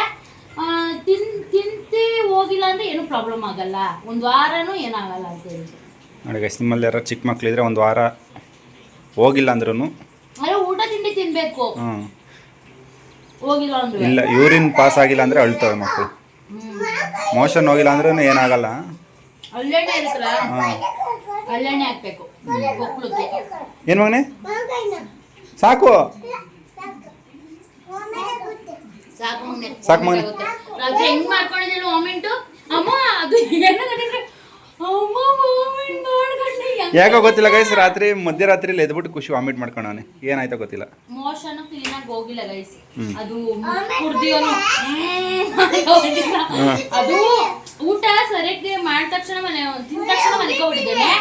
ತಿಂತಿ ಹೋಗಿಲ್ಲ ಅಂದ್ರೆ ಏನು ಪ್ರಾಬ್ಲಮ್ ಆಗಲ್ಲ, ಒಂದು ವಾರನೂ ಏನಾಗಲ್ಲ ಅಂತ ಹೇಳಿದ್ರು. ನೋಡಿ ಗೈಸ್, ನಿಮ್ಮಲ್ಲಿ ಯಾರು ಚಿಕ್ಕ ಮಕ್ಳಿದ್ರೆ ಒಂದು ವಾರ ಹೋಗಿಲ್ಲ ಅಂದ್ರೂ ಊಟ ತಿಂಡಿ ತಿನ್ಬೇಕು. ಹೋಗಿಲ್ಲ ಅಂದ್ರೆ ಇಲ್ಲ, ಯೂರಿನ್ ಪಾಸ್ ಆಗಿಲ್ಲ ಅಂದ್ರೆ ಅಳ್ತವೆ ಮಕ್ಕಳು. ಮೋಷನ್ ಹೋಗಿಲ್ಲ ಅಂದ್ರೂ ಏನಾಗಲ್ಲ. ಹಳ್ಳೆಣ್ಣೆ ಇರುತ್ತಲ್ಲ, ಹಳ್ಳೆಣ್ಣೆ ಹಾಕ್ಬೇಕು ಮಕ್ಕಳಿಗೆ. ಏನು ಮಗನೇ ಸಾಕು ಸಾಕು ಮಗನೇ. ರಾತ್ರಿ ಹೆಂಗ್ ಮಾಡ್ಕೊಂಡಿದ್ದೇನೆ ವಾಮಿಂಟು, ಅಮ್ಮ ಅದು ಯಾಕೋ ಗೊತ್ತಿಲ್ಲ ಗೈಸ್, ರಾತ್ರಿ ಮಧ್ಯರಾತ್ರಿಲಿ ಎದ್ಬಿಟ್ಟು ಖುಷಿ ವಾಮಿಟ್ ಮಾಡ್ಕೊಂಡವನೆ, ಏನಾಯ್ತೋ ಗೊತ್ತಿಲ್ಲ. ಮೋಷನ್ ಕ್ಲೀನ್ ಆಗಿ ಹೋಗಿಲ್ಲ ಗೈಸ್, ಅದು ಕುಡ್ದಿವನು. ಅದು ಊಟ ಸರಿಯಾಗಿ ಮಾಡಿದ ತಕ್ಷಣ ತಿಂದ ತಕ್ಷಣ ಮನಿಕೊಂಡಿದ್ದೇನೆ,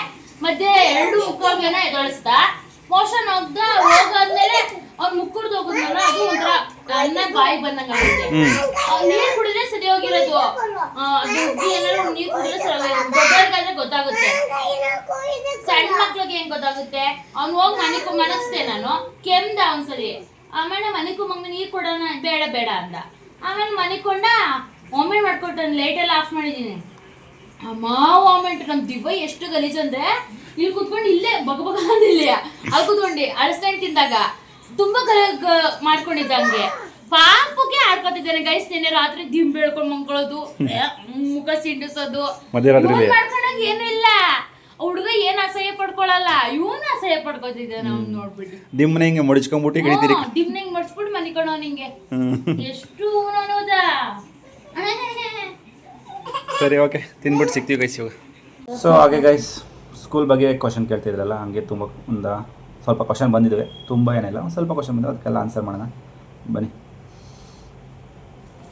ಮಧ್ಯೆ 2 ಮುಕ್ಕೋಗ್ಲೇನ ಎದೊಳಿಸ್ದ. ಮೋಷನ್ ಹೋಗಾದ್ಮೇಲೆ ಅವ್ನು ಮುಕ್ಕುರ್ದು ಹೋಗುದ್ನಲ್ಲ, ಅದು ಒಂಥರ ಅನ್ನ ಬಾಯಿ ಬಂದಂಗ ನೀರ್ ಕುಡಿದ್ರೆ ಸರಿ ಹೋಗಿರೋದು. ಏನಾದ್ರು ನೀರ್ ಕುಡಿದ್ರೆ ಸರಿ ಹೋಗಿರೋದು. ದೊಡ್ಡವ್ರಿಗಾದ್ರೆ ಗೊತ್ತಾಗುತ್ತೆ, ಸಣ್ಣ ಮಕ್ಳಿಗೆ ಹೆಂಗ್ ಗೊತ್ತಾಗುತ್ತೆ. ಅವ್ನು ಹೋಗಿ ಮನಗಿಸ್ದೆ ನಾನು, ಕೆಮ್ದ ಒಂದ್ಸರಿ. ಆಮೇಲೆ ಮನಿಕೊಂಬಂಗ ನೀರ್ ಕೊಡೋಣ, ಬೇಡ ಅಂದ. ಆಮೇಲೆ ಮನಿಕೊಂಡ ವಾಮಿಟ್ ಮಾಡ್ಕೊಟ್ಟು ಲೈಟೆಲ್ಲ ಆಫ್ ಮಾಡಿದೀನಿ. ಅಮ್ಮ ವಾಮಿಟ್ ನಮ್ ದಿವ್ಯ ಎಷ್ಟು ಗಲೀಜು ಅಂದ್ರೆ, ಇಲ್ಲಿ ಕುತ್ಕೊಂಡು ಇಲ್ಲೇ ಬಗ ಅಂದಿಲ್ಲ, ಅಲ್ಲಿ ಕುತ್ಕೊಂಡು ಅಳಸ್ಕೊಂಡು ತಿಂದಾಗ ತುಂಬಾ ಮಾಡ್ಕೊಂಡಿದ್ದಂಗೆ ಪಾಪಕ್ಕೆ ಆಡ್ಕೊತಿದ್ದೇನೆ ಗೈಸ್. ನಿನ್ನೆ ರಾತ್ರಿ ದಿಂಬ್ ಬೆಳ್ಕೊಂಡು ಮಂಕೊಳ್ಳೋದು, ಮುಖ ಸಿಂಡಿಸೋದು, ಮಾಡ್ಕೊಂಡಾಗ ಏನು ಇಲ್ಲ. ಹುಡುಗ ಏನ್ ಅಸಹ್ಯ ಪಡ್ಕೊಳಲ್ಲ, ಇವನು ಅಸಹ್ಯ ಪಡ್ಕೊತಿದ್ದೆ ನಾವು ನೋಡ್ಬಿಟ್ಟು. ದಿಮ್ನ ಹಿಂಗೆ ಮಡಿಸ್ಕೊಂಡ್ಬಿಟ್ಟು ಹಿಡಿತೀರಿ, ದಿಮ್ನ ಹಿಂಗೆ ಮಡಿಸ್ಬಿಟ್ಟು ಮನಿಕೊಳ್ಳೋ ನಿಂಗೆ ಎಷ್ಟು ಅನ್ನೋದಾ. ಸರಿ ಓಕೆ, ತಿನ್ಬಿಟ್ಟು ಸಿಗ್ತೀವಿ ಗೈಸ್ ಇವಾಗ. ಸೊ ಹಾಗೆ ಗೈಸ್, ಸ್ಕೂಲ್ ಬಗ್ಗೆ ಕ್ವಶನ್ ಕೇಳ್ತಿದ್ರಲ್ಲ, ಹಂಗೆ ತುಂಬ ಸ್ವಲ್ಪ ಕ್ವಶನ್ ಬಂದಿದ್ದಾವೆ, ತುಂಬ ಏನಿಲ್ಲ, ಒಂದು ಸ್ವಲ್ಪ ಕ್ವಶನ್ ಬಂದಿದೆ, ಅದಕ್ಕೆಲ್ಲ ಆನ್ಸರ್ ಮಾಡೋಣ ಬನ್ನಿ.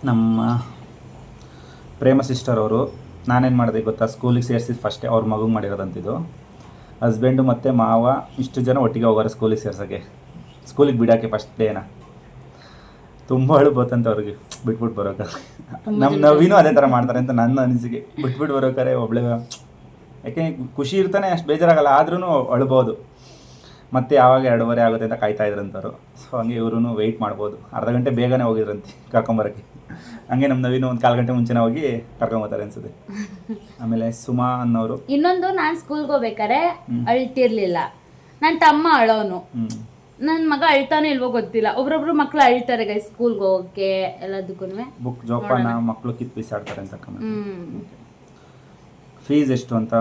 ನಮ್ಮ ಪ್ರೇಮ ಸಿಸ್ಟರ್ ಅವರು, ನಾನೇನು ಮಾಡಿದೆ ಗೊತ್ತಾ, ಸ್ಕೂಲಿಗೆ ಸೇರಿಸಿದ ಫಸ್ಟೇ ಅವ್ರ ಮಗುಗೆ ಮಾಡಿರೋದಂತಿದ್ದು. ಹಸ್ಬೆಂಡು ಮತ್ತು ಮಾವ ಇಷ್ಟು ಜನ ಒಟ್ಟಿಗೆ ಹೋಗೋರು ಸ್ಕೂಲಿಗೆ ಸೇರ್ಸೋಕ್ಕೆ, ಸ್ಕೂಲಿಗೆ ಬಿಡೋಕ್ಕೆ ಫಸ್ಟ್ ಡೇನ. ತುಂಬ ಅಳುಬೋತಂತ ಅವ್ರಿಗೆ ಬಿಟ್ಬಿಟ್ಟು ಬರೋಕೆ. ನಮ್ಮ ನವೀನೂ ಅದೇ ಥರ ಮಾಡ್ತಾರೆ ಅಂತ ನನ್ನ ಅನಿಸಿಕೆ. ಬಿಟ್ಬಿಟ್ಟು ಬರೋಕಾರೆ ಒಬ್ಳೆ, ಯಾಕೆ ಖುಷಿ ಇರ್ತಾನೆ, ಅಷ್ಟು ಬೇಜಾರಾಗಲ್ಲ, ಆದ್ರೂ ಅಳ್ಬೋದು. ಮತ್ತೆ ಯಾವಾಗ 2:30 ಆಗುತ್ತೆ ಅಂತ ಕಾಯ್ತಾ ಇದ್ರಂತವ್ರು. ಸೊ ಹಂಗೆ ಇವ್ರೂ ವೆಯ್ಟ್ ಮಾಡ್ಬೋದು. ಅರ್ಧ ಗಂಟೆ ಬೇಗನೆ ಹೋಗಿದ್ರಂತೆ ಕರ್ಕೊಂಬರೋಕ್ಕೆ. ಹಂಗೆ ನಮ್ಮ ನವೀನು 1/4 ಗಂಟೆ ಮುಂಚೆನೇ ಹೋಗಿ ಕರ್ಕೊಂಬರ್ತಾರೆ ಅನ್ಸುತ್ತೆ. ಆಮೇಲೆ ಸುಮಾ ಅನ್ನೋರು, ಇನ್ನೊಂದು, ನಾನು ಸ್ಕೂಲ್ಗೆ ಹೋಗ್ಬೇಕಾರೆ ಅಳ್ತಿರ್ಲಿಲ್ಲ, ನನ್ನ ತಮ್ಮ ಅಳೋನು, ನನ್ನ ಮಗ ಅಳ್ತಾನೆ ಇಲ್ವೋ ಗೊತ್ತಿಲ್ಲ. ಒಬ್ರೊಬ್ರು ಮಕ್ಳು ಅಳ್ತಾರೆ ಗೈ ಸ್ಕೂಲ್ಗೆ ಹೋಗಕ್ಕೆ ಎಲ್ಲದಕ್ಕೂ. ಬುಕ್ ಜೋಪಾನ ಮಕ್ಕಳು ಕಿತ್ತು ಬಿಸಾಡ್ತಾರೆ ಅಂತ ಕಮೆಂಟ್. ಫೀಸ್ ಎಷ್ಟು ಅಂತ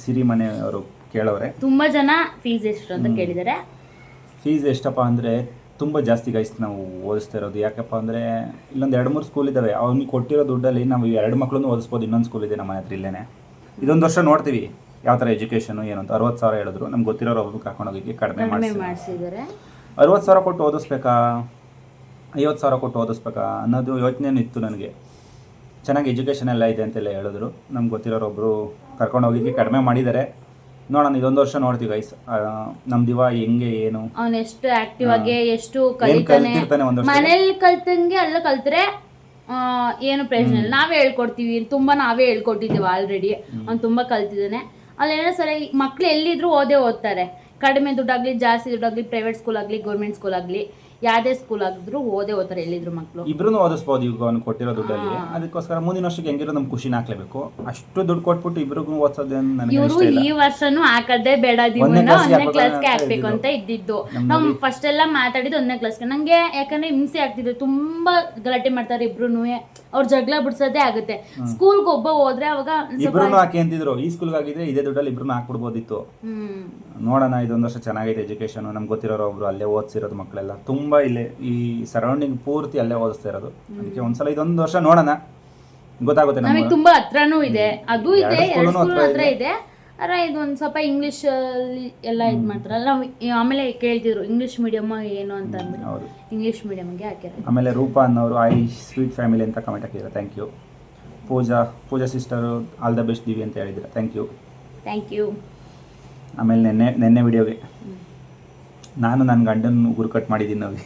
ಸಿರಿಮನೆ ಅವರು ಕೇಳೋರೆ. ತುಂಬ ಜನ ಫೀಸ್ ಎಷ್ಟು ಅಂತ ಕೇಳಿದ್ದಾರೆ. ಫೀಸ್ ಎಷ್ಟಪ್ಪ ಅಂದರೆ ತುಂಬ ಜಾಸ್ತಿ ಗೈಸ್ ನಾವು ಓದಿಸ್ತಾ ಇರೋದು. ಯಾಕಪ್ಪ ಅಂದರೆ ಇಲ್ಲೊಂದು 2-3 ಸ್ಕೂಲ್ ಇದ್ದಾವೆ, ಅವ್ನಿಗೆ ಕೊಟ್ಟಿರೋ ದುಡ್ಡಲ್ಲಿ ನಾವು 2 ಮಕ್ಕಳನ್ನು ಓದಿಸ್ಬೋದು. ಇನ್ನೊಂದು ಸ್ಕೂಲ್ ಇದೆ ನಮ್ಮ ಹತ್ರ ಇಲ್ಲೇ, ಇದೊಂದು ವರ್ಷ ನೋಡ್ತೀವಿ ಯಾವ ಥರ ಎಜುಕೇಷನು ಏನು ಅಂತ. 60,000 ಹೇಳಿದ್ರು, ನಮ್ಗೆ ಗೊತ್ತಿರೋರು ಒಬ್ಬರು ಕರ್ಕೊಂಡೋಗಿ ಕಡಿಮೆ ಮಾಡಿಸಿದ್ದಾರೆ. 60,000 ಕೊಟ್ಟು ಓದಿಸ್ಬೇಕಾ 50,000 ಕೊಟ್ಟು ಓದಿಸ್ಬೇಕಾ ಅನ್ನೋದು ಯೋಚನೆನೂ ಇತ್ತು ನನಗೆ. ಚೆನ್ನಾಗಿ ಎಜುಕೇಷನ್ ಎಲ್ಲ ಇದೆ ಅಂತೆಲ್ಲ ಹೇಳಿದ್ರು. ನಮ್ಗೆ ಗೊತ್ತಿರೋರು ಒಬ್ಬರು ಕರ್ಕೊಂಡೋಗಿ ಕಡಿಮೆ ಮಾಡಿದ್ದಾರೆ. ನೋಡೋಣ, ಇದೊಂದು ವರ್ಷ ನೋಡ್ತೀವಿ ಗೈಸ್ ನಮ್ಮ ದಿವ ಹೆಂಗೆ ಏನು ಅವ್ನು ಎಷ್ಟು ಆಕ್ಟಿವ್ ಆಗಿ ಎಷ್ಟು ಕಲಿತಾನೆ. ಮನೇಲಿ ಕಲ್ತಂಗೆ ಅಲ್ಲ ಕಲ್ತ್ರೆ ಏನು ಪ್ರಯೋಜನ ಇಲ್ಲ. ನಾವೇ ಹೇಳ್ಕೊಡ್ತೀವಿ, ತುಂಬ ನಾವೇ ಹೇಳ್ಕೊಟ್ಟಿದ್ದೀವಿ ಆಲ್ರೆಡಿ. ಅವ್ನು ತುಂಬ ಕಲ್ತಿದ್ದಾನೆ. ಅಲ್ಲೇನೋ ಸರಿ ಮಕ್ಳು ಎಲ್ಲಿದ್ರು ಓದ್ತಾರೆ. ಕಡಿಮೆ ದುಡ್ಡಾಗಲಿ ಜಾಸ್ತಿ ದುಡ್ಡಾಗಲಿ, ಪ್ರೈವೇಟ್ ಸ್ಕೂಲ್ ಆಗಲಿ ಗೌರ್ಮೆಂಟ್ ಸ್ಕೂಲ್ ಆಗಲಿ ಯಾವುದೇ ಸ್ಕೂಲ್ ಆಗಿದ್ರು ಓದ್ತಾರೆ ಎಲ್ಲಿದ್ರು ಮಕ್ಕಳು. ಇಬ್ರು ಓದಿಸ್ಬೋದು ಈಗ ಅವ್ನು ಕೊಟ್ಟಿರೋ ದುಡ್ಡಲ್ಲಿ. ಅದಕ್ಕೋಸ್ಕರ ಮುಂದಿನ ವರ್ಷಕ್ಕೆ ಹೆಂಗಿರೋ ನಮ್ಗೆ ಖುಷಿನ ಹಾಕ್ಲೇಬೇಕು. ಅಷ್ಟು ದುಡ್ಡು ಕೊಟ್ಬಿಟ್ಟು ಇಬ್ರಿಗೂ ಓದಿಸೋದೇನು ನನಗೆ ಇವರು ಈ ವರ್ಷನೂ ಹಾಕದೇ ಬೇಡ, ಒಂದನೇ ಕ್ಲಾಸ್ಗೆ ಹಾಕ್ಬೇಕು ಅಂತ ಇದ್ದಿದ್ದು. ನಾವು ಫಸ್ಟ್ ಎಲ್ಲ ಮಾತಾಡಿದ್ದು 1ನೇ ಕ್ಲಾಸ್ಗೆ. ನಂಗೆ ಯಾಕಂದ್ರೆ ಹಿಂಸೆ ಆಗ್ತಿದ್ರು, ತುಂಬಾ ಗಲಾಟೆ ಮಾಡ್ತಾರೆ ಇಬ್ರುನು. ಅವ್ರ ಜಗಳ ಬಿಡ್ಸೋದೇ ಆಗುತ್ತೆ. ಸ್ಕೂಲ್ಗೆ ಒಬ್ಬ ಹೋದ್ರೆ ಅವಾಗ ಇಬ್ರು ಹಾಕಿ ಅಂತಿದ್ರು. ಈ ಸ್ಕೂಲ್ಗೆ ಆಗಿದ್ರೆ ಇದೇ ದುಡ್ಡಲ್ಲಿ ಇಬ್ರು ಹಾಕ್ಬಿಡ್ಬೋದಿತ್ತು. ನೋಡೋಣ, ಇದೊಂದು ವರ್ಷ ಚೆನ್ನಾಗೈತೆ ಎಜುಕೇಶನ್. ನಮ್ಗೆ ಗೊತ್ತಿರೋರು ಒಬ್ರು ಅಲ್ಲೇ ಓದಿಸಿರೋದು ಮಕ್ಕಳೆಲ್ಲ ತುಂಬ ಇಲ್ಲೇ ಈ ಸರೌಂಡಿಂಗ್ ಪೂರ್ತಿ ಅಲ್ಲೇ ಓದಿಸ್ತಾ ಇರೋದು. ಅದಕ್ಕೆ ಒಂದ್ಸಲ ಇದೊಂದು ವರ್ಷ ನೋಡೋಣ, ಗೊತ್ತಾಗುತ್ತೆ. ನಮಗೆ ತುಂಬಾ ಹತ್ರನೂ ಇದೆ, ಅದು ಇದೆ, ಎರಡು ಸ್ಕೂಲ್ ಹತ್ರ ಇದೆ. ಅರೆ ಇದೊಂದು ಸ್ವಲ್ಪ ಇಂಗ್ಲೀಷ್ ಎಲ್ಲ ಇದು ಮಾಡ್ತಾರಲ್ಲ. ನಾವು ಆಮೇಲೆ ಕೇಳ್ತಿದ್ರು ಇಂಗ್ಲೀಷ್ ಮೀಡಿಯಮ್ ಏನು ಅಂತ ಅಂದ್ರೆ ಇಂಗ್ಲೀಷ್ ಮೀಡಿಯಮ್ಗೆ ಹಾಕಿರೋ. ಆಮೇಲೆ ರೂಪಾ ಅನ್ನೋರು ಸ್ವೀಟ್ ಫ್ಯಾಮಿಲಿ ಅಂತ ಕಮೆಂಟ್ ಹಾಕಿದ್ರು, thank you. Pooja sister all the best Divi ಅಂತ ಹೇಳಿದ್ರು, ಥ್ಯಾಂಕ್ ಯು. ಆಮೇಲೆ ನೆನ್ನೆ ವಿಡಿಯೋಗೆ ನಾನು ನನ್ನ ಗಂಡನ ಉಗುರು ಕಟ್ ಮಾಡಿದ್ದೀನಿ ನಾವು.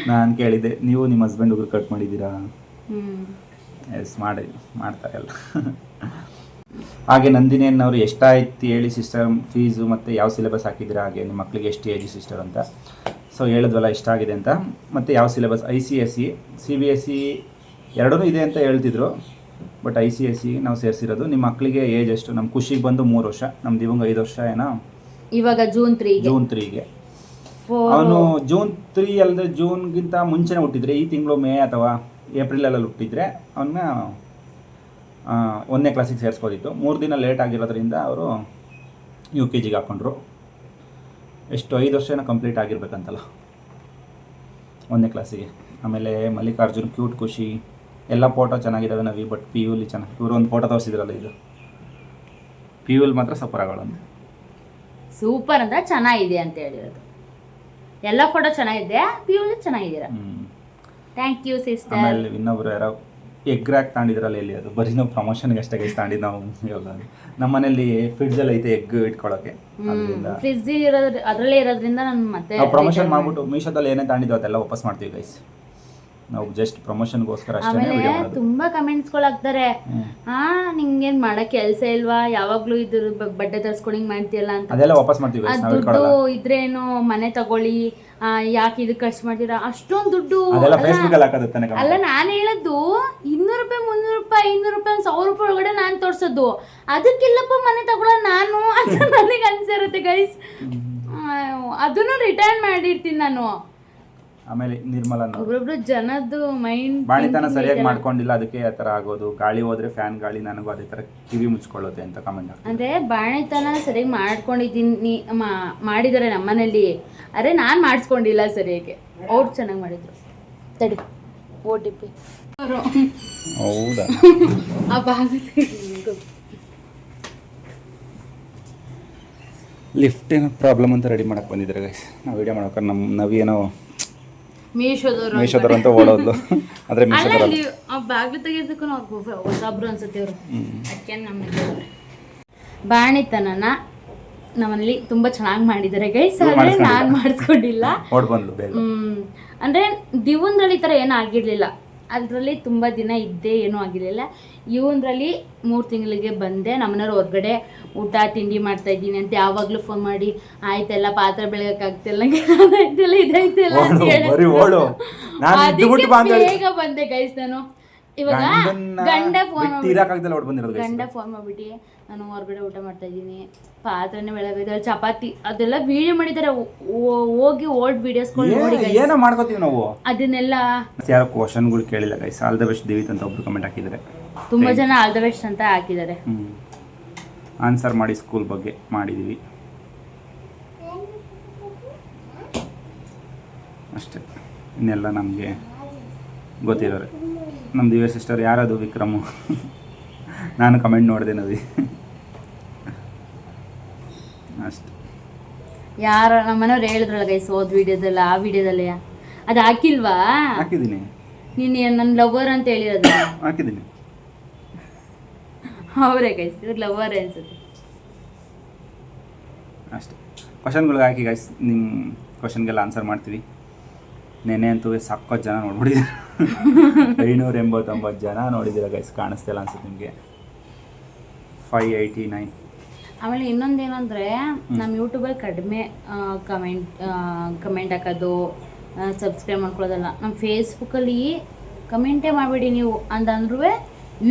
ನಾನು ಕೇಳಿದ್ದೆ, ನೀವು ನಿಮ್ಮ ಹಸ್ಬೆಂಡ್ ಉಗುರು ಕಟ್ ಮಾಡಿದ್ದೀರಾ? ಎಸ್ ಮಾಡ್ತಾರೆ ಎಲ್ಲ. ಹಾಗೆ ನಂದಿನಿಯನ್ನವರು ಎಷ್ಟಾಯ್ತು ಹೇಳಿ ಸಿಸ್ಟರ್ ಫೀಸು ಮತ್ತು ಯಾವ ಸಿಲೆಬಸ್ ಹಾಕಿದ್ದೀರಾ, ಹಾಗೆ ನಿಮ್ಮ ಮಕ್ಕಳಿಗೆ ಎಷ್ಟು ಏಜ್ ಸಿಸ್ಟರ್ ಅಂತ. ಸೊ ಹೇಳಿದ್ವಲ್ಲ ಇಷ್ಟ ಆಗಿದೆ ಅಂತ. ಮತ್ತು ಯಾವ ಸಿಲೆಬಸ್ ICSE CBSE ಎರಡೂ ಇದೆ ಅಂತ ಹೇಳ್ತಿದ್ರು. ಬಟ್ ICSE ನಾವು ಸೇರಿಸಿರೋದು. ನಿಮ್ಮ ಮಕ್ಕಳಿಗೆ ಏಜ್ ಎಷ್ಟು? ನಮ್ಮ ಖುಷಿಗೆ ಬಂದು 3 ವರ್ಷ, ನಮ್ಮ ದಿವಂಗ 5 ವರ್ಷ ಏನೋ ಇವಾಗ ಜೂನ್ 3ಗೆ. ಅವನು ಜೂನ್ 3 ಅಲ್ಲದೆ ಜೂನ್ಗಿಂತ ಮುಂಚೆನೇ ಹುಟ್ಟಿದ್ರೆ, ಈ ತಿಂಗಳು ಮೇ ಅಥವಾ ಏಪ್ರಿಲಲ್ಲಿ ಹುಟ್ಟಿದ್ರೆ ಅವನ್ನ 1ನೇ ಕ್ಲಾಸಿಗೆ ಸೇರಿಸ್ಬೋದಿತ್ತು. 3 ದಿನ ಲೇಟ್ ಆಗಿರೋದ್ರಿಂದ ಅವರು UKGಗೆ ಹಾಕ್ಕೊಂಡ್ರು. ಎಷ್ಟು 5 ವರ್ಷ ಕಂಪ್ಲೀಟ್ ಆಗಿರ್ಬೇಕಂತಲ್ಲ 1ನೇ ಕ್ಲಾಸಿಗೆ. ಆಮೇಲೆ ಮಲ್ಲಿಕಾರ್ಜುನ್ ಕ್ಯೂಟ್ ಖುಷಿ ಎಲ್ಲ ಫೋಟೋ ಚೆನ್ನಾಗಿದ್ದಾವೆ ನವಿ. ಬಟ್ PUಲಿ ಚೆನ್ನಾಗಿ, ಇವರು ಒಂದು ಫೋಟೋ ತೋರಿಸಿದ್ರಲ್ಲ, ಇದು PUಲಿ ಮಾತ್ರ ಸೂಪರ್ ಆಗೋಣ. ಸೂಪರ್ ಅಂದ್ರೆ ಚೆನ್ನಾಗಿದೆ ಅಂತ ಹೇಳಿರೋದು. ಎಲ್ಲ ಫೋಟೋ ಚೆನ್ನಾಗಿದೆ, PUಲಿ ಚೆನ್ನಾಗಿದ್ದೀರಾ. Thank you sister. ಆಮೇಲೆ ಇನ್ನೊಬ್ರು ಯಾರೋ ಎಗ್ ರ್ಯಾಕ್ ತಾಂಡಿದ್ರಲ್ಲ, ಎಲ್ಲಿ ಅದು ಬರೀ ನಾವು ಪ್ರಮೋಷನ್ಗೆ ಅಷ್ಟೇ ಗೈಸ್ ತಾಂಡಿದ್ದು ನಾವು. ಇವಾಗ ನಮ್ಮ ಮನೇಲಿ ಫ್ರಿಡ್ಜಲ್ಲಿ ಐತೆ ಎಗ್ ಇಟ್ಕೊಳ್ಳೋಕೆ. ಫ್ರಿಡ್ಜ್ ಇರೋದ್ರ ಅದರಲ್ಲೇ ಇರೋದ್ರಿಂದ ನಾನು ಮತ್ತೆ ಪ್ರಮೋಷನ್ ಮಾಡ್ಬಿಟ್ಟು ಮೀಶೋದಲ್ಲಿ ಏನೇ ತಾಂಡಿದ್ದು ಅದೆಲ್ಲ ವಾಪಸ್ ಮಾಡ್ತೀವಿ ಗೈಸ್. ನಾವು ಜಸ್ಟ್ ಪ್ರಮೋಷನ್ಗೋಸ್ಕರ ಅಷ್ಟೇ ವಿಡಿಯೋ ಮಾಡೋದು. ತುಂಬಾ ಕಮೆಂಟ್ಸ್ಗಳು ಆಗ್ತಾರೆ, ನಿಂಗೇನ್ ಮಾಡಕ್ ಕೆಲಸ ಇಲ್ವಾ, ಯಾವಾಗ್ಲೂ ಇದ್ರ ಬಟ್ಟೆ ತರ್ಸ್ಕೊಂಡು ಹಿಂಗ್ ಮಾಡ್ತೀಯಲ್ಲ ಅಂತ. ಅದೆಲ್ಲ ವಾಪಸ್ ಮಾಡ್ತೀವಿ. ದುಡ್ಡು ಇದ್ರೇನು ಮನೆ ತಗೊಳ್ಳಿ, ಯಾಕೆ ಇದಕ್ಕೆ ಖರ್ಚು ಮಾಡ್ತೀರಾ ಅಷ್ಟೊಂದು ದುಡ್ಡು? ಅಲ್ಲ, ನಾನು ಹೇಳದ್ದು 200 ರೂಪಾಯಿ 300 ರೂಪಾಯಿ 500 ರೂಪಾಯಿ 1000 ರೂಪಾಯಿ ಒಳಗಡೆ ನಾನು ತೋರ್ಸೋದು. ಅದಕ್ಕಿಲ್ಲಪ್ಪ ಮನೆ ತಗೊಳ್ಳೋ ನಾನು ಅಂತ ನನಗೆ ಅನ್ಸಿರುತ್ತೆ ಗೈಸ್. ಅದನ್ನು ರಿಟರ್ನ್ ಮಾಡಿರ್ತೀನಿ ನಾನು. ಆಮೇಲೆ ನಿರ್ಮಲ ಒಬ್ಬೊಬ್ರು ಜನದ್ದು ಮೈಂಡ್ ಬಾಣಿತನ ಸರಿಯಾಗಿ ಮಾಡ್ಕೊಂಡಿಲ್ಲ, ಅದಕ್ಕೆ ಆ ಥರ ಆಗೋದು. ಗಾಳಿ ಹೋದ್ರೆ ಫ್ಯಾನ್ ಗಾಳಿ ನನಗೂ ಅದೇ ಥರ ಕಿವಿ ಮುಚ್ಕೊಳ್ಳುತ್ತೆ ಅಂತ ಕಮೆಂಟ್. ಅಂದರೆ ಬಾಣಿತನ ಸರಿಯಾಗಿ ಮಾಡ್ಕೊಂಡಿದ್ದೀನಿ ಮಾಡಿದ್ದಾರೆ ನಮ್ಮನೇಲಿ. ಅರೆ ನಾನು ಮಾಡಿಸ್ಕೊಂಡಿಲ್ಲ ಸರಿಯಾಗಿ, ಅವ್ರು ಚೆನ್ನಾಗಿ ಮಾಡಿದ್ರು. ತಡಿ OTP ಹೌದಾ? ಆ ಭಾಗ ಲಿಫ್ಟ್ ಏನೋ ಪ್ರಾಬ್ಲಮ್ ಅಂತ ರೆಡಿ ಮಾಡಕ್ಕೆ ಬಂದಿದ್ದಾರೆ ಗೈಸ್. ನಾವು ವಿಡಿಯೋ ಮಾಡೋಕೆ ನಮ್ಮ ನವಿಯೇನೋ ಮೀಶೋದವ್ರು ಅಂತ ಓಡೋದು. ಆದರೆ ಬಾಗ್ಲು ತೆಗೆಯೋದಕ್ಕೂ ಹೊಸಬ್ರು ಅನ್ಸುತ್ತೆ ಅವರು. ಅದಕ್ಕೆ ನಮಗೆ ಬಾಣಿತನನ ನಮ್ಮಲ್ಲಿ ತುಂಬಾ ಚೆನ್ನಾಗಿ ಮಾಡಿದ್ದಾರೆ ಗೈಸ್. ಆದರೆ ನಾನು ಮಾಡಿಸ್ಕೊಂಡಿಲ್ಲ. ಅಂದರೆ ದಿವಂದ್ರಲ್ಲಿ ಈ ಥರ ಏನೂ ಆಗಿರಲಿಲ್ಲ. ಅದರಲ್ಲಿ ತುಂಬ ದಿನ ಇದ್ದೇ ಏನೂ ಆಗಿರಲಿಲ್ಲ. ಇವಂದ್ರಲ್ಲಿ 3 ತಿಂಗಳಿಗೆ ಬಂದೆ. ನಮ್ಮನೆಯವ್ರು ಹೊರಗಡೆ ಊಟ ತಿಂಡಿ ಮಾಡ್ತಾ ಇದ್ದೀನಿ ಅಂತ ಯಾವಾಗಲೂ ಫೋನ್ ಮಾಡಿ, ಆಯ್ತೆಲ್ಲ ಪಾತ್ರೆ ಬೆಳಗಕ್ಕಾಗ್ತಿಲ್ಲ, ಅದಾಯ್ತಿಲ್ಲ ಇದೈತಿಲ್ಲ ಅಂತ ಬೇಗ ಬಂದೆ ಗೈಸ್. ನಾನು ಇವಾಗ ಗಂಡ ಫೋನ್ ಮಾಡ್ಬಿಟ್ಟು ನಾನು ಹೊರಗಡೆ ಊಟ ಮಾಡ್ತಾ ಇದ್ದೀನಿ, ಪಾತ್ರೆನೇ ಬೆಳಗಿದ್ದಾರೆ, ಚಪಾತಿ ಅದೆಲ್ಲ ವಿಡಿಯೋ ಮಾಡಿದ್ದಾರೆ. ಹೋಗಿ ಓಲ್ಡ್ ವಿಡಿಯೋಸ್ಗಳು ನೋಡಿ ಏನೋ ಮಾಡ್ಕೋತೀವಿ ನಾವು. ಅದನ್ನೆಲ್ಲ ಯಾರೋ ಕ್ವಶನ್ಗಳು ಕೇಳಿಲ್ಲ ಗೈಸ್. ಆಲ್ ದ ಬೆಸ್ಟ್ ದಿವಿತ್ ಅಂತ ಒಬ್ರು ಕಮೆಂಟ್ ಹಾಕಿದ್ದಾರೆ. ತುಂಬಾ ಜನ ಆಲ್ ದ ಬೆಸ್ಟ್ ಅಂತ ಹಾಕಿದ್ದಾರೆ. ಆನ್ಸರ್ ಮಾಡಿ ಸ್ಕೂಲ್ ಬಗ್ಗೆ ಮಾಡಿದೀವಿ ಅಷ್ಟೇ. ಇನ್ನೆಲ್ಲ ನಮಗೆ ಗೊತ್ತಿರೋರೆ. ನಮ್ಮ ದಿವ್ಯ ಸಿಸ್ಟರ್ ಯಾರದು ವಿಕ್ರಮು. ನಾನು ಕಮೆಂಟ್ ನೋಡಿದೆ ನವಿ. ಅಷ್ಟೆ. ಯಾರ ನಮ್ಮನೆಯವ್ರು ಹೇಳಿದ್ರಲ್ಲ ಗೈಸ್ ಹೋದ್ ವಿಡಿಯೋದಲ್ಲ, ಆ ವಿಡಿಯೋದಲ್ಲಿ ಅದು ಹಾಕಿಲ್ವಾ? ಹಾಕಿದ್ದೀನಿ. ನೀನು ನನ್ನ ಲವರ್ ಅಂತ ಹೇಳಿರೋದು ಹಾಕಿದ್ದೀನಿ. ಅವರೇ ಗೈಸ್, ಇವ್ರು ಲವರ್ ಅನ್ಸುತ್ತೆ ಅಷ್ಟೇ. ಕ್ವಶನ್ಗಳಿಗೆ ಹಾಕಿ ಗೈಸ್, ನಿಮ್ಮ ಕ್ವಶನ್ಗೆಲ್ಲ ಆನ್ಸರ್ ಮಾಡ್ತೀವಿ. ನೆನೆ ಅಂತೂ ಸಾಕಷ್ಟು ಜನ ನೋಡ್ಬಿಟ್ಟಿದ್ದೀರ. 589 ಜನ ನೋಡಿದ್ದೀರ ಗೈಸ್. ಕಾಣಿಸ್ತಿಲ್ಲ ಅನ್ಸುತ್ತೆ ನಿಮಗೆ. 589. ಆಮೇಲೆ ಇನ್ನೊಂದೇನಂದರೆ ನಮ್ಮ ಯೂಟ್ಯೂಬಲ್ಲಿ ಕಡಿಮೆ ಕಮೆಂಟ್ ಹಾಕೋದು, ಸಬ್ಸ್ಕ್ರೈಬ್ ಮಾಡ್ಕೊಳ್ಳೋದಲ್ಲ. ನಮ್ಮ ಫೇಸ್ಬುಕ್ಕಲ್ಲಿ ಕಮೆಂಟೇ ಮಾಡಬೇಡಿ ನೀವು ಅಂತಂದ್ರೂ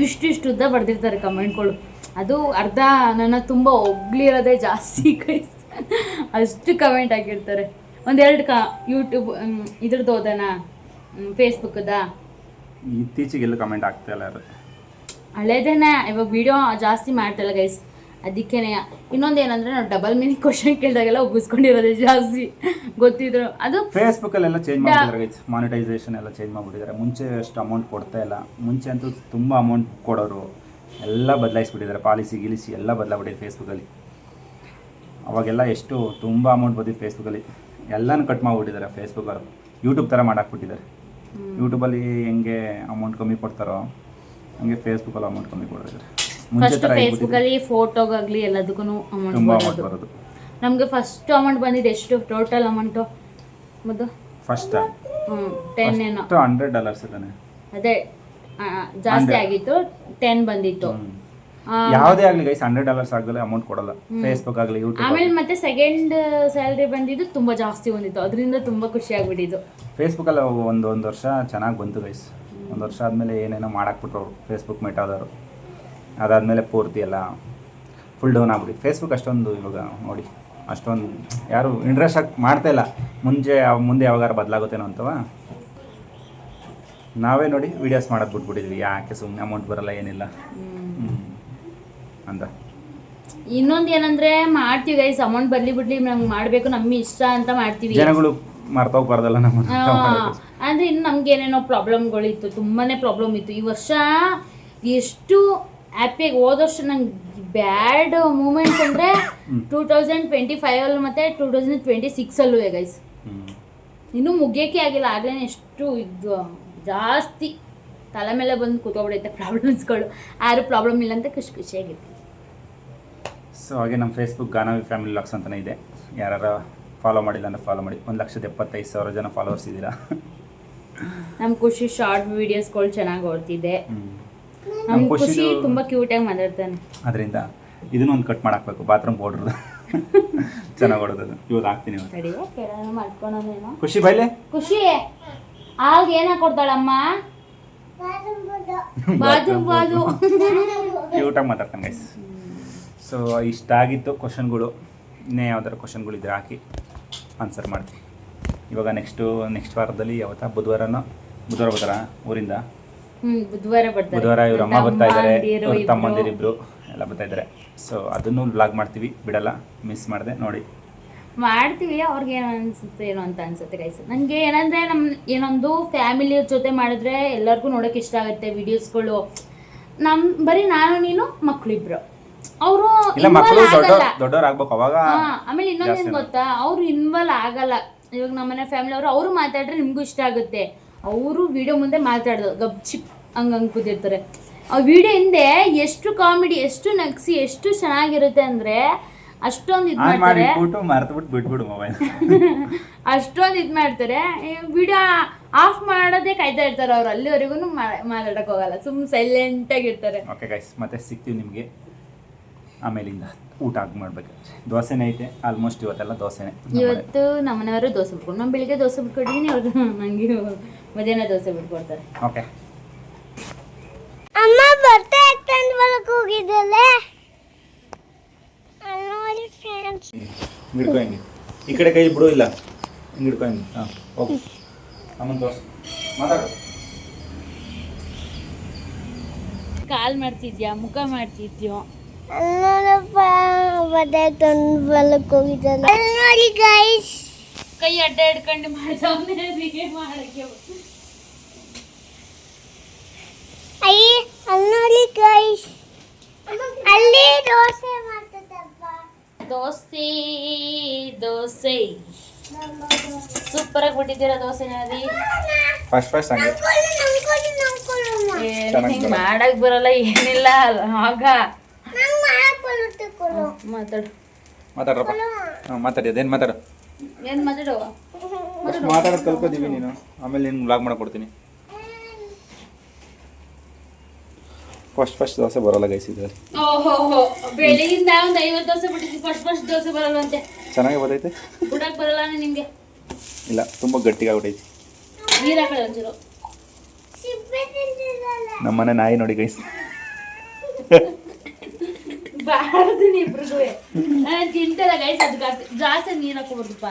ಇಷ್ಟು ಉದ್ದ ಬರ್ದಿರ್ತಾರೆ ಕಮೆಂಟ್ಗಳು. ಅದು ಅರ್ಧ ನನ್ನ ತುಂಬ ಹೊಗಳಿರೋದೇ ಜಾಸ್ತಿ ಗೈಸ್. ಅಷ್ಟು ಕಮೆಂಟ್ ಹಾಕಿರ್ತಾರೆ. ಒಂದೆರಡು ಯೂಟ್ಯೂಬ್ ಇದ್ರದ್ದು ಹೋದನ ಫೇಸ್ಬುಕ್ಕದ ಇತ್ತೀಚೆಗೆಲ್ಲ ಕಮೆಂಟ್ ಆಗ್ತಾ ಇಲ್ಲ. ಹಳೇದೇನೆ ಇವಾಗ ವಿಡಿಯೋ ಜಾಸ್ತಿ ಮಾಡ್ತಾಯಿಲ್ಲ ಗೈಸ್. ಅದಕ್ಕೇನೆ ಇನ್ನೊಂದೇನಂದರೆ ನಾವು ಡಬಲ್ ಮೀನಿಂಗ್ ಕ್ವಶನ್ ಕೇಳಿದಾಗೆಲ್ಲ ಒಗ್ಗಿಸ್ಕೊಂಡಿರೋದೇ ಜಾಸ್ತಿ ಗೊತ್ತಿದ್ರು. ಅದು ಫೇಸ್ಬುಕ್ಕಲ್ಲೆಲ್ಲ ಚೇಂಜ್ ಮಾಡಿದ್ದಾರೆ ಗೈಸ್. ಮಾನಿಟೈಸೇಷನ್ ಎಲ್ಲ ಚೇಂಜ್ ಮಾಡಿಬಿಟ್ಟಿದ್ದಾರೆ. ಮುಂಚೆ ಅಷ್ಟು ಅಮೌಂಟ್ ಕೊಡ್ತಾ ಇಲ್ಲ. ಮುಂಚೆ ಅಂತೂ ತುಂಬ ಅಮೌಂಟ್ ಕೊಡೋರು. ಎಲ್ಲ ಬದಲಾಯಿಸ್ಬಿಟ್ಟಿದ್ದಾರೆ. ಪಾಲಿಸಿ ಗಿಲಿಸಿ ಎಲ್ಲ ಬದಲಾಗ್ಬಿಟ್ಟಿದೆ ಫೇಸ್ಬುಕ್ಕಲ್ಲಿ. ಅವಾಗೆಲ್ಲ ಎಷ್ಟು ತುಂಬ ಅಮೌಂಟ್ ಬಂದಿತ್ತು ಫೇಸ್ಬುಕ್ಕಲ್ಲಿ. ಎಲ್ಲನೂ ಕಟ್ ಮಾಡಿಬಿಟ್ಟಿದ್ದಾರೆ ಫೇಸ್ಬುಕ್ಕಲ್ಲಿ. ಯೂಟ್ಯೂಬ್ ಥರ ಮಾಡಾಕ್ಬಿಟ್ಟಿದ್ದಾರೆ. ಯೂಟ್ಯೂಬಲ್ಲಿ ಹೆಂಗೆ ಅಮೌಂಟ್ ಕಮ್ಮಿ ಕೊಡ್ತಾರೋ ಹಂಗೆ ಫೇಸ್ಬುಕ್ಕಲ್ಲಿ ಅಮೌಂಟ್ ಕಮ್ಮಿ ಕೊಡ್ತಿದ್ದಾರೆ. ಫಸ್ಟ್ ಫೇಸ್ಬುಕ್ಕಲ್ಲಿ ಫೋಟೋಗಾಗಲಿ ಎಲ್ಲದಕ್ಕೂ ಅಮೌಂಟ್ ಬರೋದು. ನಮಗೆ ಫಸ್ಟ್ ಅಮೌಂಟ್ ಬಂದಿದ್ದು ಎಷ್ಟು ಟೋಟಲ್ ಅಮೌಂಟು ಮೊದಲು? ಫಸ್ಟ್ $10 ಏನೋ $100 ತಾನೆ. ಅದೇ ಜಾಸ್ತಿ ಆಗಿತ್ತು, 10 ಬಂದಿತ್ತು. ಯಾವುದೇ ಆಗಲಿ ಗೈಸ್ $100 ಆಗಲಿ ಅಮೌಂಟ್ ಕೊಡಲ್ಲ ಫೇಸ್ಬುಕ್ ಆಗಲಿ ಯೂಟ್ಯೂಬ್. ಆಮೇಲೆ ಮತ್ತೆ ಸೆಕೆಂಡ್ ಸ್ಯಾಲ್ರಿ ಬಂದಿದ್ದು ತುಂಬ ಜಾಸ್ತಿ ಬಂದಿತ್ತು. ಅದರಿಂದ ತುಂಬ ಖುಷಿ ಆಗ್ಬಿಟ್ಟಿದ್ದು. ಫೇಸ್ಬುಕ್ಕಲ್ಲಿ ಒಂದು ವರ್ಷ ಚೆನ್ನಾಗಿ ಬಂತು ಗೈಸ್. ಒಂದು ವರ್ಷ ಆದಮೇಲೆ ಏನೇನೋ ಮಾಡಾಕ್ಬಿಟ್ರು ಅವರು ಫೇಸ್ಬುಕ್ ಮೆಟಾದವರು. ಅದಾದಮೇಲೆ ಪೂರ್ತಿ ಎಲ್ಲ ಫುಲ್ ಡೌನ್ ಆಗ್ಬಿಟ್ಟು ಫೇಸ್ಬುಕ್ ಅಷ್ಟೊಂದು ಇವಾಗ ನೋಡಿ ಅಷ್ಟೊಂದು ಯಾರು ಇಂಟ್ರೆಸ್ಟ್ ಆಗಿ ಮಾಡ್ತಾಯಿಲ್ಲ. ಮುಂದೆ ಯಾವಾಗಾರ ಬದಲಾಗುತ್ತೇನೋ ಅಂತವ ನಾವೇ ನೋಡಿ ವೀಡಿಯೋಸ್ ಮಾಡೋದು ಬಿಟ್ಬಿಟ್ಟಿದ್ವಿ. ಯಾಕೆ ಸುಮ್ಮನೆ ಅಮೌಂಟ್ ಬರಲ್ಲ ಏನಿಲ್ಲ ಅಂತ. ಇನ್ನೊಂದು ಏನಂದರೆ ಮಾಡ್ತೀವಿ ಗೈಸ್, ಅಮೌಂಟ್ ಬರಲಿ ಬಿಡ್ಲಿ ನಮ್ಗೆ ಮಾಡಬೇಕು, ನಮಗೆ ಇಷ್ಟ ಅಂತ ಮಾಡ್ತೀವಿ. ಜನಗಳು ಮರ್ತೋಗ್ಬಾರ್ದಲ್ಲ ನಮ್ಮ. ಅಂದರೆ ಇನ್ನು ನಮ್ಗೆ ಏನೇನೋ ಪ್ರಾಬ್ಲಮ್ಗಳಿತ್ತು, ತುಂಬಾ ಪ್ರಾಬ್ಲಮ್ ಇತ್ತು. ಈ ವರ್ಷ ಎಷ್ಟು ಹ್ಯಾಪಿಯಾಗಿ, ಹೋದ ವರ್ಷ ನಂಗೆ ಬ್ಯಾಡ್ ಮೂಮೆಂಟ್ಸ್ ಅಂದರೆ 2025 ಮತ್ತು 2026 ಗೈಸ್. ಇನ್ನೂ ಮುಗಿಯೋಕ್ಕೆ ಆಗಿಲ್ಲ, ಆಗಲೇ ಎಷ್ಟು ಇದು ಜಾಸ್ತಿ ತಲೆ ಮೇಲೆ ಬಂದು ಕೂತ್ಕೊಬಿಡೈತೆ ಪ್ರಾಬ್ಲಮ್ಸ್ಗಳು. ಯಾರು ಪ್ರಾಬ್ಲಮ್ ಇಲ್ಲ ಅಂತ ಖುಷಿಯಾಗಿರ್ತೀವಿ. ಸೊ ಹಾಗೆ ನಮ್ಮ ಫೇಸ್ಬುಕ್ ಗಾನವಿ ಫ್ಯಾಮಿಲಿ ವ್ಲಾಗ್ಸ್ ಅಂತಲೇ ಇದೆ. ಯಾರು ಫಾಲೋ ಮಾಡಿಲ್ಲ ಅಂದರೆ ಫಾಲೋ ಮಾಡಿ. 1,75,000 ಜನ ಫಾಲೋವರ್ಸ್ ಇದ್ದೀರಾ. ನಮ್ಮ ಖುಷಿ ಶಾರ್ಟ್ ವೀಡಿಯೋಸ್ಗಳು ಚೆನ್ನಾಗಿ ಓಡ್ತಿದೆ. ನಮ್ಮ ಖುಷಿ ತುಂಬ ಕ್ಯೂಟಾಗಿ ಮಾತಾಡ್ತಾನೆ. ಅದರಿಂದ ಇದನ್ನು ಒಂದು ಕಟ್ ಮಾಡಾಕ್ಬೇಕು, ಬಾತ್ರೂಮ್ ಪೌಡ್ರದು ಚೆನ್ನಾಗಿ ಓಡೋದು. ಇವತ್ತು ಹಾಕ್ತೀನಿ. ಮಾಡ್ಕೊಳೋದೇನೋ ಖುಷಿ ಬೈಲೆ. ಖುಷಿ ಆಗ ಏನು ಹಾಕೊಡ್ತಾಳಮ್ಮ? ಬಾಜು ಕ್ಯೂಟಾಗಿ ಮಾತಾಡ್ತಾನೆ ಗೈಸ್. ಸೊ ಇಷ್ಟಾಗಿತ್ತು ಕ್ವಶನ್ಗಳು. ಇನ್ನೇ ಯಾವ್ದಾರ ಕ್ವಶನ್ಗಳಿದ್ರೆ ಹಾಕಿ ಆನ್ಸರ್ ಮಾಡ್ತೀವಿ. ಇವಾಗ ನೆಕ್ಸ್ಟ್ ವಾರದಲ್ಲಿ ಯಾವತ್ತ ಬುಧವಾರ ಬರ್ತಾರ ಊರಿಂದ. ಬುಧವಾರ ಇವ್ರ ಅಮ್ಮ ಬರ್ತಾ ಇದ್ದಾರೆ, ಇವ್ರ ತಮ್ಮಂದಿರಿಬ್ರು ಎಲ್ಲ ಬರ್ತಾ ಇದ್ದಾರೆ. ಸೊ ಅದನ್ನು ವ್ಲಾಗ್ ಮಾಡ್ತೀವಿ, ಬಿಡಲ್ಲ, ಮಿಸ್ ಮಾಡಿದೆ ನೋಡಿ ಮಾಡ್ತೀವಿ. ಅವ್ರಿಗೆ ಏನು ಅನಿಸುತ್ತೆ ಏನೋ ಅಂತ ಅನ್ಸುತ್ತೆ ಗೈಸ್. ನನಗೆ ಏನಂದರೆ ನಮ್ಮ ಏನೊಂದು ಫ್ಯಾಮಿಲಿಯವ್ರ ಜೊತೆ ಮಾಡಿದ್ರೆ ಎಲ್ಲರಿಗೂ ನೋಡೋಕೆ ಇಷ್ಟ ಆಗುತ್ತೆ ವೀಡಿಯೋಸ್ಗಳು. ಬರೀ ನಾನು ನೀನು ಮಕ್ಕಳಿಬ್ರು, ಅವರು ದೊಡ್ಡವರಾಗ್ಬೇಕು ಅವಾಗ. ಆಮೇಲೆ ಇನ್ನೊಂದೇನು ಗೊತ್ತಾ, ಅವರು ಇನ್ವಾಲ್ವ್ ಆಗಲ್ಲ. ಇವಾಗ ನಮ್ಮನೆ ಫ್ಯಾಮಿಲಿ ಅವರು ಮಾತಾಡ್ರೆ ನಿಮಗೂ ಇಷ್ಟ ಆಗುತ್ತೆ. ಅವರು ವಿಡಿಯೋ ಮುಂದೆ ಮಾತಾಡೋದು ಗಪ್ ಚಿಪ್ ಹಂಗೆ ಕೂತಿರ್ತಾರೆ. ಆ ವಿಡಿಯೋ ಹಿಂದೆ ಎಷ್ಟು ಕಾಮಿಡಿ, ಎಷ್ಟು ನಗಿಸಿ, ಎಷ್ಟು ಚೆನ್ನಾಗಿರುತ್ತೆ ಅಂದರೆ ಅಷ್ಟೊಂದು ಇದು ಮಾಡ್ತಾರೆ. ಅಷ್ಟೊಂದು ಇದು ಮಾಡ್ತಾರೆ. ವಿಡಿಯೋ ಆಫ್ ಮಾಡೋದೇ ಕಾಯ್ತಾ ಇರ್ತಾರೆ ಅವ್ರು. ಅಲ್ಲಿವರೆಗೂ ಮಾತಾಡಕ್ಕೆ ಹೋಗಲ್ಲ, ಸುಮ್ಮನೆ ಸೈಲೆಂಟಾಗಿರ್ತಾರೆ. ಓಕೆ ಗೈಸ್, ಮತ್ತೆ ಸಿಗ್ತೀವಿ ನಿಮಗೆ ಆಮೇಲಿಂದ. ಊಟ ಮಾಡ್ಬೇಕು. ದೋಸೆನೇ ಐತೆ ಆಲ್ಮೋಸ್ಟ್. ಇವತ್ತೆಲ್ಲ ದೋಸೆನೇ. ಇವತ್ತು ನಮ್ಮನೆಯವರು ದೋಸೆ ಬಿಟ್ಕೊಂಡು, ನಾನು ಬೆಳಿಗ್ಗೆ ದೋಸೆ ಬಿಟ್ಕೊಟ್ಟಿದ್ದೀನಿ, ಅವ್ರು ನನಗೆ ಮಧ್ಯಾಹ್ನ ದೋಸೆ ಬಿಟ್ಕೊಡ್ತಾರೆ. ಓಕೆ. ಅಮ್ಮ ಬರ್ತಾ ಎಕ್ಸ್ಟೆಂಡ್ ಮಾಡಕ್ಕೆ ಹೋಗಿದ್ದಲ್ಲ. ನೋಡಿ ಫ್ರೆಂಡ್ಸ್, ಹಿಡ್ಕೊ ಹಿಂಗೆ. ಈ ಕಡೆ ಕೈ ಬಿಡು, ಇಲ್ಲ ಹಿಂಗೆ ಹಿಡ್ಕೊ ಹಿಂಗೆ. ಹಾಂ ಹೋಗು. ಅಮ್ಮನ ದೋಸೆ ಮಾತಾಡು. ಕಾಲ್ ಮಾಡ್ತಿದ್ಯಾ, ಮುಖ ಮಾಡ್ತಿದ್ಯೋ? ನೋಡಪ್ಪ ಬರ್ತಾ ಎಕ್ಸ್ಟೆಂಡ್ ಮಾಡಕ್ಕೆ ಹೋಗಿದ್ದಲ್ಲ. ನೋಡಿ ಗೈಸ್, ಕೈ ಅಡ್ಡ ಹಿಡ್ಕೊಂಡು ಮಾಡ್ದವನೇ ಮಾಡಕ್ಕೆ. ಅಯ್ಯ ಅಲ್ಲಿ ನೋಡಿ ಗೈಸ್, ಅಲ್ಲಿ ದೋಸೆ ಮಾಡ್ತದಪ್ಪ. ದೋಸೆ ದೋಸೆ ಸೂಪರ್ ಆಗಿ ಬಿಟ್ಟಿದ್ದೀರಾ ದೋಸೆ ನದಿ ಫಸ್ಟ್ ಹಂಗೆ ಹಿಂಗೆ ಮಾಡಕ್ ಬರಲ್ಲ ಏನಿಲ್ಲ ಆಗ ಮಾತಾಡು ಮಾತಾಡ್ರಪ್ಪ ಹಾಂ ಮಾತಾಡಿ ಅದೇನು ಮಾತಾಡು ಏನ್ ಮಾತಾಡುವ ಮಾತಾಡೋದು ಕಲ್ಕೋದೀವಿ ನೀನು ಆಮೇಲೆ ನೀನು ಬ್ಲಾಗ್ ಮಾಡಕ್ಕೆ ಕೊಡ್ತೀನಿ ಫಸ್ಟ್ ದೋಸೆ ಬರೋಲ್ಲ ಗೈಸ್ ಇದು ಓಹೋ ಬೆಳಿಗ್ಗಿಂದ ಒಂದು 50 ದೋಸೆ ಬಿಟ್ಟಿದ್ವಿ ಫಸ್ಟ್ ದೋಸೆ ಬರಲ್ವಂತೆ ಚೆನ್ನಾಗಿ ಬರ್ತೈತೆ ಬಿಡಕ್ ಬರಲ್ಲ ನಿಮ್ಗೆ ಇಲ್ಲ ತುಂಬ ಗಟ್ಟಿಗಾಗ್ಬಿಟ್ಟೈತಿ ನೀರ್ ಹಾಕಳ ಒಂಚೂರು ನಮ್ಮನೆ ನಾಯಿ ನೋಡಿ ಗೈಸ್ ಬಾರ್ದು ಇಬ್ರಿಗೂ ನಾನು ತಿಂತಲ್ಲ ಗೈಸ್ ಅದು ಜಾಸ್ತಿ ನೀರ್ ಹಾಕೋಬಾರ್ದಪ್ಪ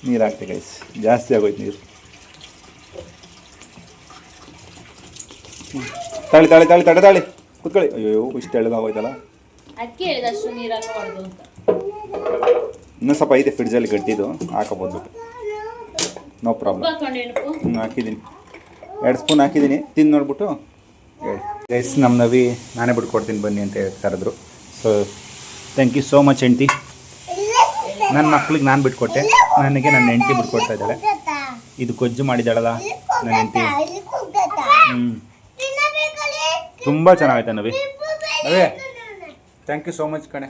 ನೀರು ಹಾಕ್ತೆ ಗೈಸ್ ಜಾಸ್ತಿ ಆಗೋಯ್ತು ನೀರು ತಾಳಿ ತಾಳಿ ತಾಳಿ ತಡೆ ತಾಳಿ ಕುತ್ಕೊಳ್ಳಿ ಅಯ್ಯೋ ಇಷ್ಟು ಎಳ್ಗಾಗೋಯ್ತಲ್ಲ ಅದಕ್ಕೆ ಹೇಳಿದ ಅಷ್ಟು ನೀರ್ ಹಾಕಬಾರ್ದು ಅಂತ ಇನ್ನೂ ಸ್ವಲ್ಪ ಐತೆ ಫ್ರಿಡ್ಜಲ್ಲಿ ಗಟ್ಟಿದು ಹಾಕೋಬೋದು ನೋ ಪ್ರಾಬ್ಲಮ್ ಹಾಕೊಂಡೇನು ಹಾಕಿದ್ದೀನಿ 2 ಸ್ಪೂನ್ ಹಾಕಿದ್ದೀನಿ ತಿಂದು ನೋಡ್ಬಿಟ್ಟು ಹೇಳಿ ಗೈಸ್ ನಮ್ಮ ನವಿ ನಾನೇ ಬಿಟ್ಕೊಡ್ತೀನಿ ಬನ್ನಿ ಅಂತ ಕರೆದ್ರು so thank you so much ಹೆಂಡ್ತಿ ನನ್ನ ಮಕ್ಳಿಗೆ ನಾನು ಬಿಟ್ಕೊಟ್ಟೆ ನನಗೆ ನನ್ನ ಹೆಂಡ್ತಿ ಬಿಟ್ಕೊಡ್ತಾ ಇದ್ದಾಳೆ ಇದು ಗೊಜ್ಜು ಮಾಡಿದ್ದಾಳಲ್ಲ ನನ್ನ ಹೆಂಡ್ತಿ ತುಂಬ ಚೆನ್ನಾಗೈತೆ ನವಿ ನವೇ ಥ್ಯಾಂಕ್ ಯು ಸೋ ಮಚ್ ಕಣೆ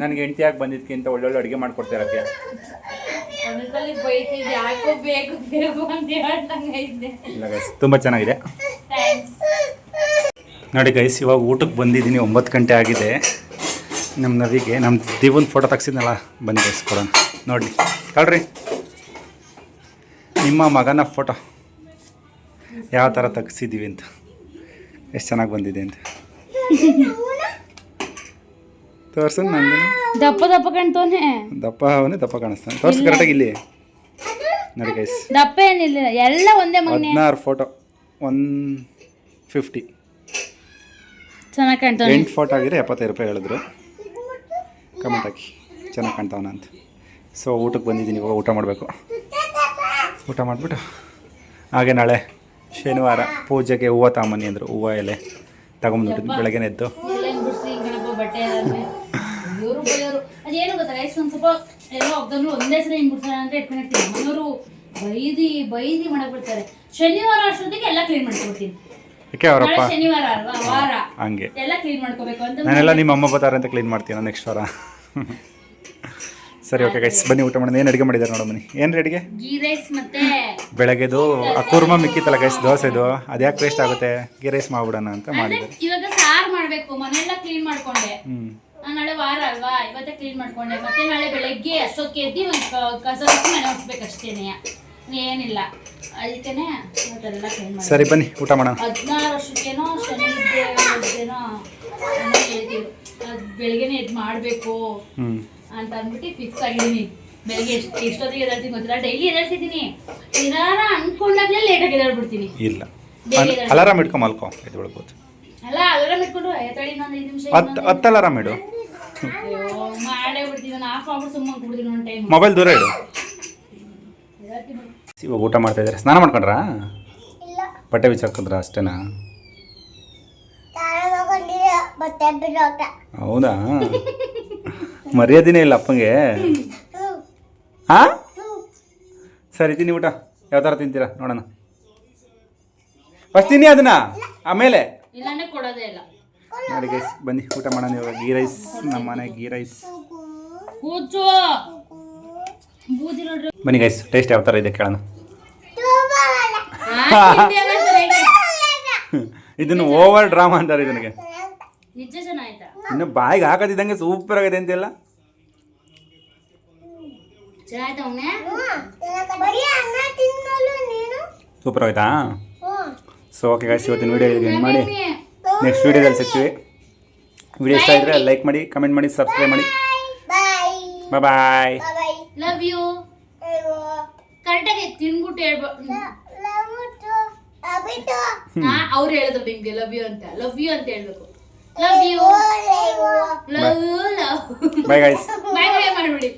ನನಗೆ ಹೆಂಡ್ತಿಯಾಗಿ ಬಂದಿದ್ದಕ್ಕಿಂತ ಒಳ್ಳೊಳ್ಳೆ ಅಡುಗೆ ಮಾಡ್ಕೊಡ್ತಿರಕ್ಕೆ ಒಂದ್ಸಲಿ ಬೈತಿದ್ದೆ ಯಾಕೋ ಬೇಕು ಬೇಕು ಅಂತ ಹೇಳ್ದಂಗೈತೆ ಇಲ್ಲ ಗೈಸ್ ತುಂಬ ಚೆನ್ನಾಗಿದೆ ನೋಡಿ ಗೈಸ್ ಇವಾಗ ಊಟಕ್ಕೆ ಬಂದಿದ್ದೀನಿ 9 ಗಂಟೆ ಆಗಿದೆ ನಮ್ಮ ನವಿಗೆ ನಮ್ಮ ದಿವನ್ ಫೋಟೋ ತೆಗ್ಸಿದ್ನಲ್ಲ ಬನ್ನಿ ಗೈಸ್ ಕೊಡೋಣ ನೋಡಿ ಕಳ್ರಿ ನಿಮ್ಮ ಮಗನ ಫೋಟೋ ಯಾವ ಥರ ತೆಗ್ಸಿದ್ದೀವಿ ಅಂತ ಎಷ್ಟು ಚೆನ್ನಾಗಿ ಬಂದಿದೆ ಅಂತ ತೋರ್ಸು ನನಗೆ ದಪ್ಪ ದಪ್ಪ ಕಾಣ್ತವನೆ ದಪ್ಪ ಅವನೇ ದಪ್ಪ ಕಾಣಿಸ್ತಾನೆ ತೋರ್ಸು ಕರೆಕ್ಟಾಗಿ ಇಲ್ಲಿ ನೋಡಿ ಗೈಸ್ ದಪ್ಪ ಏನಿಲ್ಲ ಎಲ್ಲ ಒಂದೇ ಮಗನೇ 16 ಫೋಟೋ 150 ಚೆನ್ನಾಗಿ ಕಾಣ್ತಾನೆ 8 ಫೋಟೋ ಆಗಿದ್ರೆ 75 ರೂಪಾಯಿ ಹೇಳಿದ್ರು ಕಮೆಂಟ್ ಹಾಕಿ ಚೆನ್ನಾಗಿ ಕಾಣ್ತಾವನ ಅಂತ ಸೊ ಊಟಕ್ಕೆ ಬಂದಿದ್ದೀನಿ ಇವಾಗ ಊಟ ಮಾಡಬೇಕು ಊಟ ಮಾಡಿಬಿಟ್ಟು ಹಾಗೆ ನಾಳೆ ಶನಿವಾರ ಪೂಜೆಗೆ ಹೂವು ತಗೊಂಬನ್ನಿ ಅಂದರು ಹೂವು ಎಲೆ ತಗೊಂಬಂದ್ಬಿಟ್ಟು ಬೆಳಗ್ಗೆ ಎದ್ದು ಬಟ್ಟೆ ಇವರು ಬೈಯೋರು ಅದೇನು ಗೊತ್ತಾ ಗೈಸ್ ಒಂದು ಸ್ವಲ್ಪ ಎಲ್ಲ ಒಬ್ಬರು ಒಂದೇ ಸರಿ ಹಿಂಗೆ ಬಿಡ್ತಾರೆ ಅಂತ ಇಟ್ಕೊಂಡಿರ್ತೀನಿ ಮನೆಯವರು ಬೈದಿ ಮಾಡಕ್ ಬಿಡ್ತಾರೆ ಶನಿವಾರ ಅಷ್ಟೊತ್ತಿಗೆ ಎಲ್ಲ ಕ್ಲೀನ್ ಮಾಡ್ಕೊಡ್ತೀನಿ ಯಾಕೆ ಅವರಪ್ಪ ಶನಿವಾರ ಅಲ್ವಾ ವಾರ ಹಂಗೆ ಎಲ್ಲ ಕ್ಲೀನ್ ಮಾಡ್ಕೋಬೇಕು ಅಂತ ನಾನೆಲ್ಲ ನಿಮ್ಮ ಅಮ್ಮ ಬರ್ತಾರೆ ಅಂತ ಕ್ಲೀನ್ ಮಾಡ್ತೀನಿ ನೆಕ್ಸ್ಟ್ ವಾರ ಸರಿ ಓಕೆ ಗೈಸ್ ಬನ್ನಿ ಊಟ ಮಾಡೋಣ ಏನು ಅಡುಗೆ ಮಾಡಿದ್ದಾರೆ ನೋಡೋ ಬನ್ನಿ ಏನು ಅಡುಗೆ ಗೀ ರೈಸ್ ಮತ್ತೆ ಬೆಳಗ್ಗೆದು ಆ ಕುರ್ಮ ಮಿಕ್ಕಿತ್ತಲ್ಲ ಗೈಸ್ ದೋಸೆದು ಅದ್ಯಾಕೆ ವೇಸ್ಟ್ ಆಗುತ್ತೆ ಗೀ ರೈಸ್ ಮಾಡ್ಬಿಡೋಣ ಅಂತ ಮಾಡಿದ್ದಾರೆ ಇವಾಗ ಸಾರು ಮಾಡ್ಬೇಕು ಮನೆಯೆಲ್ಲ ಕ್ಲೀನ್ ಮಾಡ್ಕೊಂಡೆ ಹ್ಞೂ ನಾಳೆ ವಾರ ಅಲ್ವಾ ಇವತ್ತೇ ಕ್ಲೀನ್ ಮಾಡ್ಕೊಂಡೆ ಮತ್ತೆ ನಾಳೆ ಬೆಳಗ್ಗೆ ಅಷ್ಟೊತ್ತಿಗೆ ಎದ್ದು ಕಸ ಮನೆ ಹೊಡ್ಸ್ಬೇಕಷ್ಟೇನೆ ಏನಿಲ್ಲ ಅದಕ್ಕೇನೆ ಇವತ್ತೆಲ್ಲ ಕ್ಲೀನ್ ಮಾಡಿ ಸರಿ ಬನ್ನಿ ಊಟ ಮಾಡೋಣ 16 ವರ್ಷಕ್ಕೇನೋ ಶನಿದೇನೋ ಹೇಳ್ತೀವಿ ಅದು ಬೆಳಗ್ಗೆನೆ ಎದ್ದು ಮಾಡಬೇಕು ಹ್ಞೂ ಅಂತ ಅಂದ್ಬಿಟ್ಟು ಫಿಕ್ಸ್ ಆಗಿದ್ದೀನಿ ಬೆಳಗ್ಗೆ ಎಷ್ಟೊತ್ತಿಗೆ ಎದ್ದೇಳ್ತೀನಿ ಗೊತ್ತಿಲ್ಲ ಡೈಲಿ ಎದ್ದೇಳ್ತಿದ್ದೀನಿ ಏನಾರ ಅನ್ಕೊಂಡಾಗ್ಲೇ ಲೇಟಾಗಿ ಎದ್ದೇಳ್ಬಿಡ್ತೀನಿ ಇಲ್ಲ ಅಲಾರಾಮ್ ಇಟ್ಕೊ ಮಲ್ಕೊ ಎದ್ದು ಬಿಡ್ಬೋದು ಅಲ್ಲ ಅಲಾರಾಮ್ ಇಟ್ಕೊಂಡು ಎತ್ತಡಿ ಇನ್ನೊಂದು 5 ನಿಮಿಷ 10 ಅಲಾರಾಮ್ ಇಡು ಮಾಡೇ ಬಿಡ್ತೀನಿ ನಾನು ಆಫ್ ಮಾಡ್ಬಿಟ್ಟು ಸುಮ್ಮನೆ ಕುಡ್ತೀನಿ ಒಂದು ಟೈಮ್ ಮೊಬೈಲ್ ದೂರ ಇಡು ಇವಾಗ ಊಟ ಮಾಡ್ತಾ ಇದ್ದಾರೆ ಸ್ನಾನ ಮಾಡ್ಕೊಂಡ್ರಾ ಬಟ್ಟೆ ಬಿಚ್ಚಾಕೊಂಡ್ರ ಅಷ್ಟೇನಾ ಹೌದಾ ಮರ್ಯಾದಿನೇ ಇಲ್ಲ ಅಪ್ಪಂಗೆ ಹಾ ಸರಿ ತಿನ್ನಿ ಊಟ ಯಾವ ಥರ ತಿಂತೀರಾ ನೋಡೋಣ ಫಸ್ಟ್ ತಿನ್ನಿ ಅದನ್ನ ಆಮೇಲೆ ಇಲ್ಲಾಂದ್ರೆ ಕೊಡೋದೇ ಇಲ್ಲ ನೋಡಿ ಗೈಸ್ ಬನ್ನಿ ಊಟ ಮಾಡೋಣ ಇವಾಗ ಗೀ ರೈಸ್ ನಮ್ಮ ಮನೆ ಗೀ ರೈಸ್ ಕೂಚು ಬೂದಿ ನೋಡ್ರಿ ಬನ್ನಿ ಗೈಸ್ ಟೇಸ್ಟ್ ಯಾವ ಥರ ಇದೆ ಕೇಳೋಣ ಇದನ್ನು ಓವರ್ ಡ್ರಾಮಾ ಅಂತಾರೆ ಇದನಿಗೆ ನಿಜ ಚೆನ್ನಾಯ್ತಾ ಇನ್ನು ಬಾಯಿಗೆ ಹಾಕೋದಿದ್ದಂಗೆ ಸೂಪರ್ ಆಗಿದೆ ಅಂತೆಲ್ಲ ಚೆನ್ನಾಯ್ತಾ ಅವನೇ ಸೂಪರ್ ಆಯ್ತಾ ಸೊ ಓಕೆ ಗೈಸ್ ಇವತ್ತಿನ ವೀಡಿಯೋ ಎಂಡ್ ಮಾಡಿ ನೆಕ್ಸ್ಟ್ ವೀಡಿಯೋದಲ್ಲಿ ಸಿಗ್ತೀವಿ ವಿಡಿಯೋ ಇಷ್ಟ ಆಗಿದ್ರೆ ಲೈಕ್ ಮಾಡಿ ಕಮೆಂಟ್ ಮಾಡಿ ಸಬ್ಸ್ಕ್ರೈಬ್ ಮಾಡಿ ಬಾಯ್ ಬಾಯ್ ಲವ್ ಯು ಕರೆಕ್ಟಾಗಿ ತಿನ್ಬಿಟ್ಟು ಅವ್ರು ಹೇಳಿದ್ರು ನಿಮ್ಗೆ ಲವ್ ಯು ಅಂತ ಹೇಳ್ಬೇಕು love you love bye guys bye bye ಮಾಡ್ಬಿಡಿ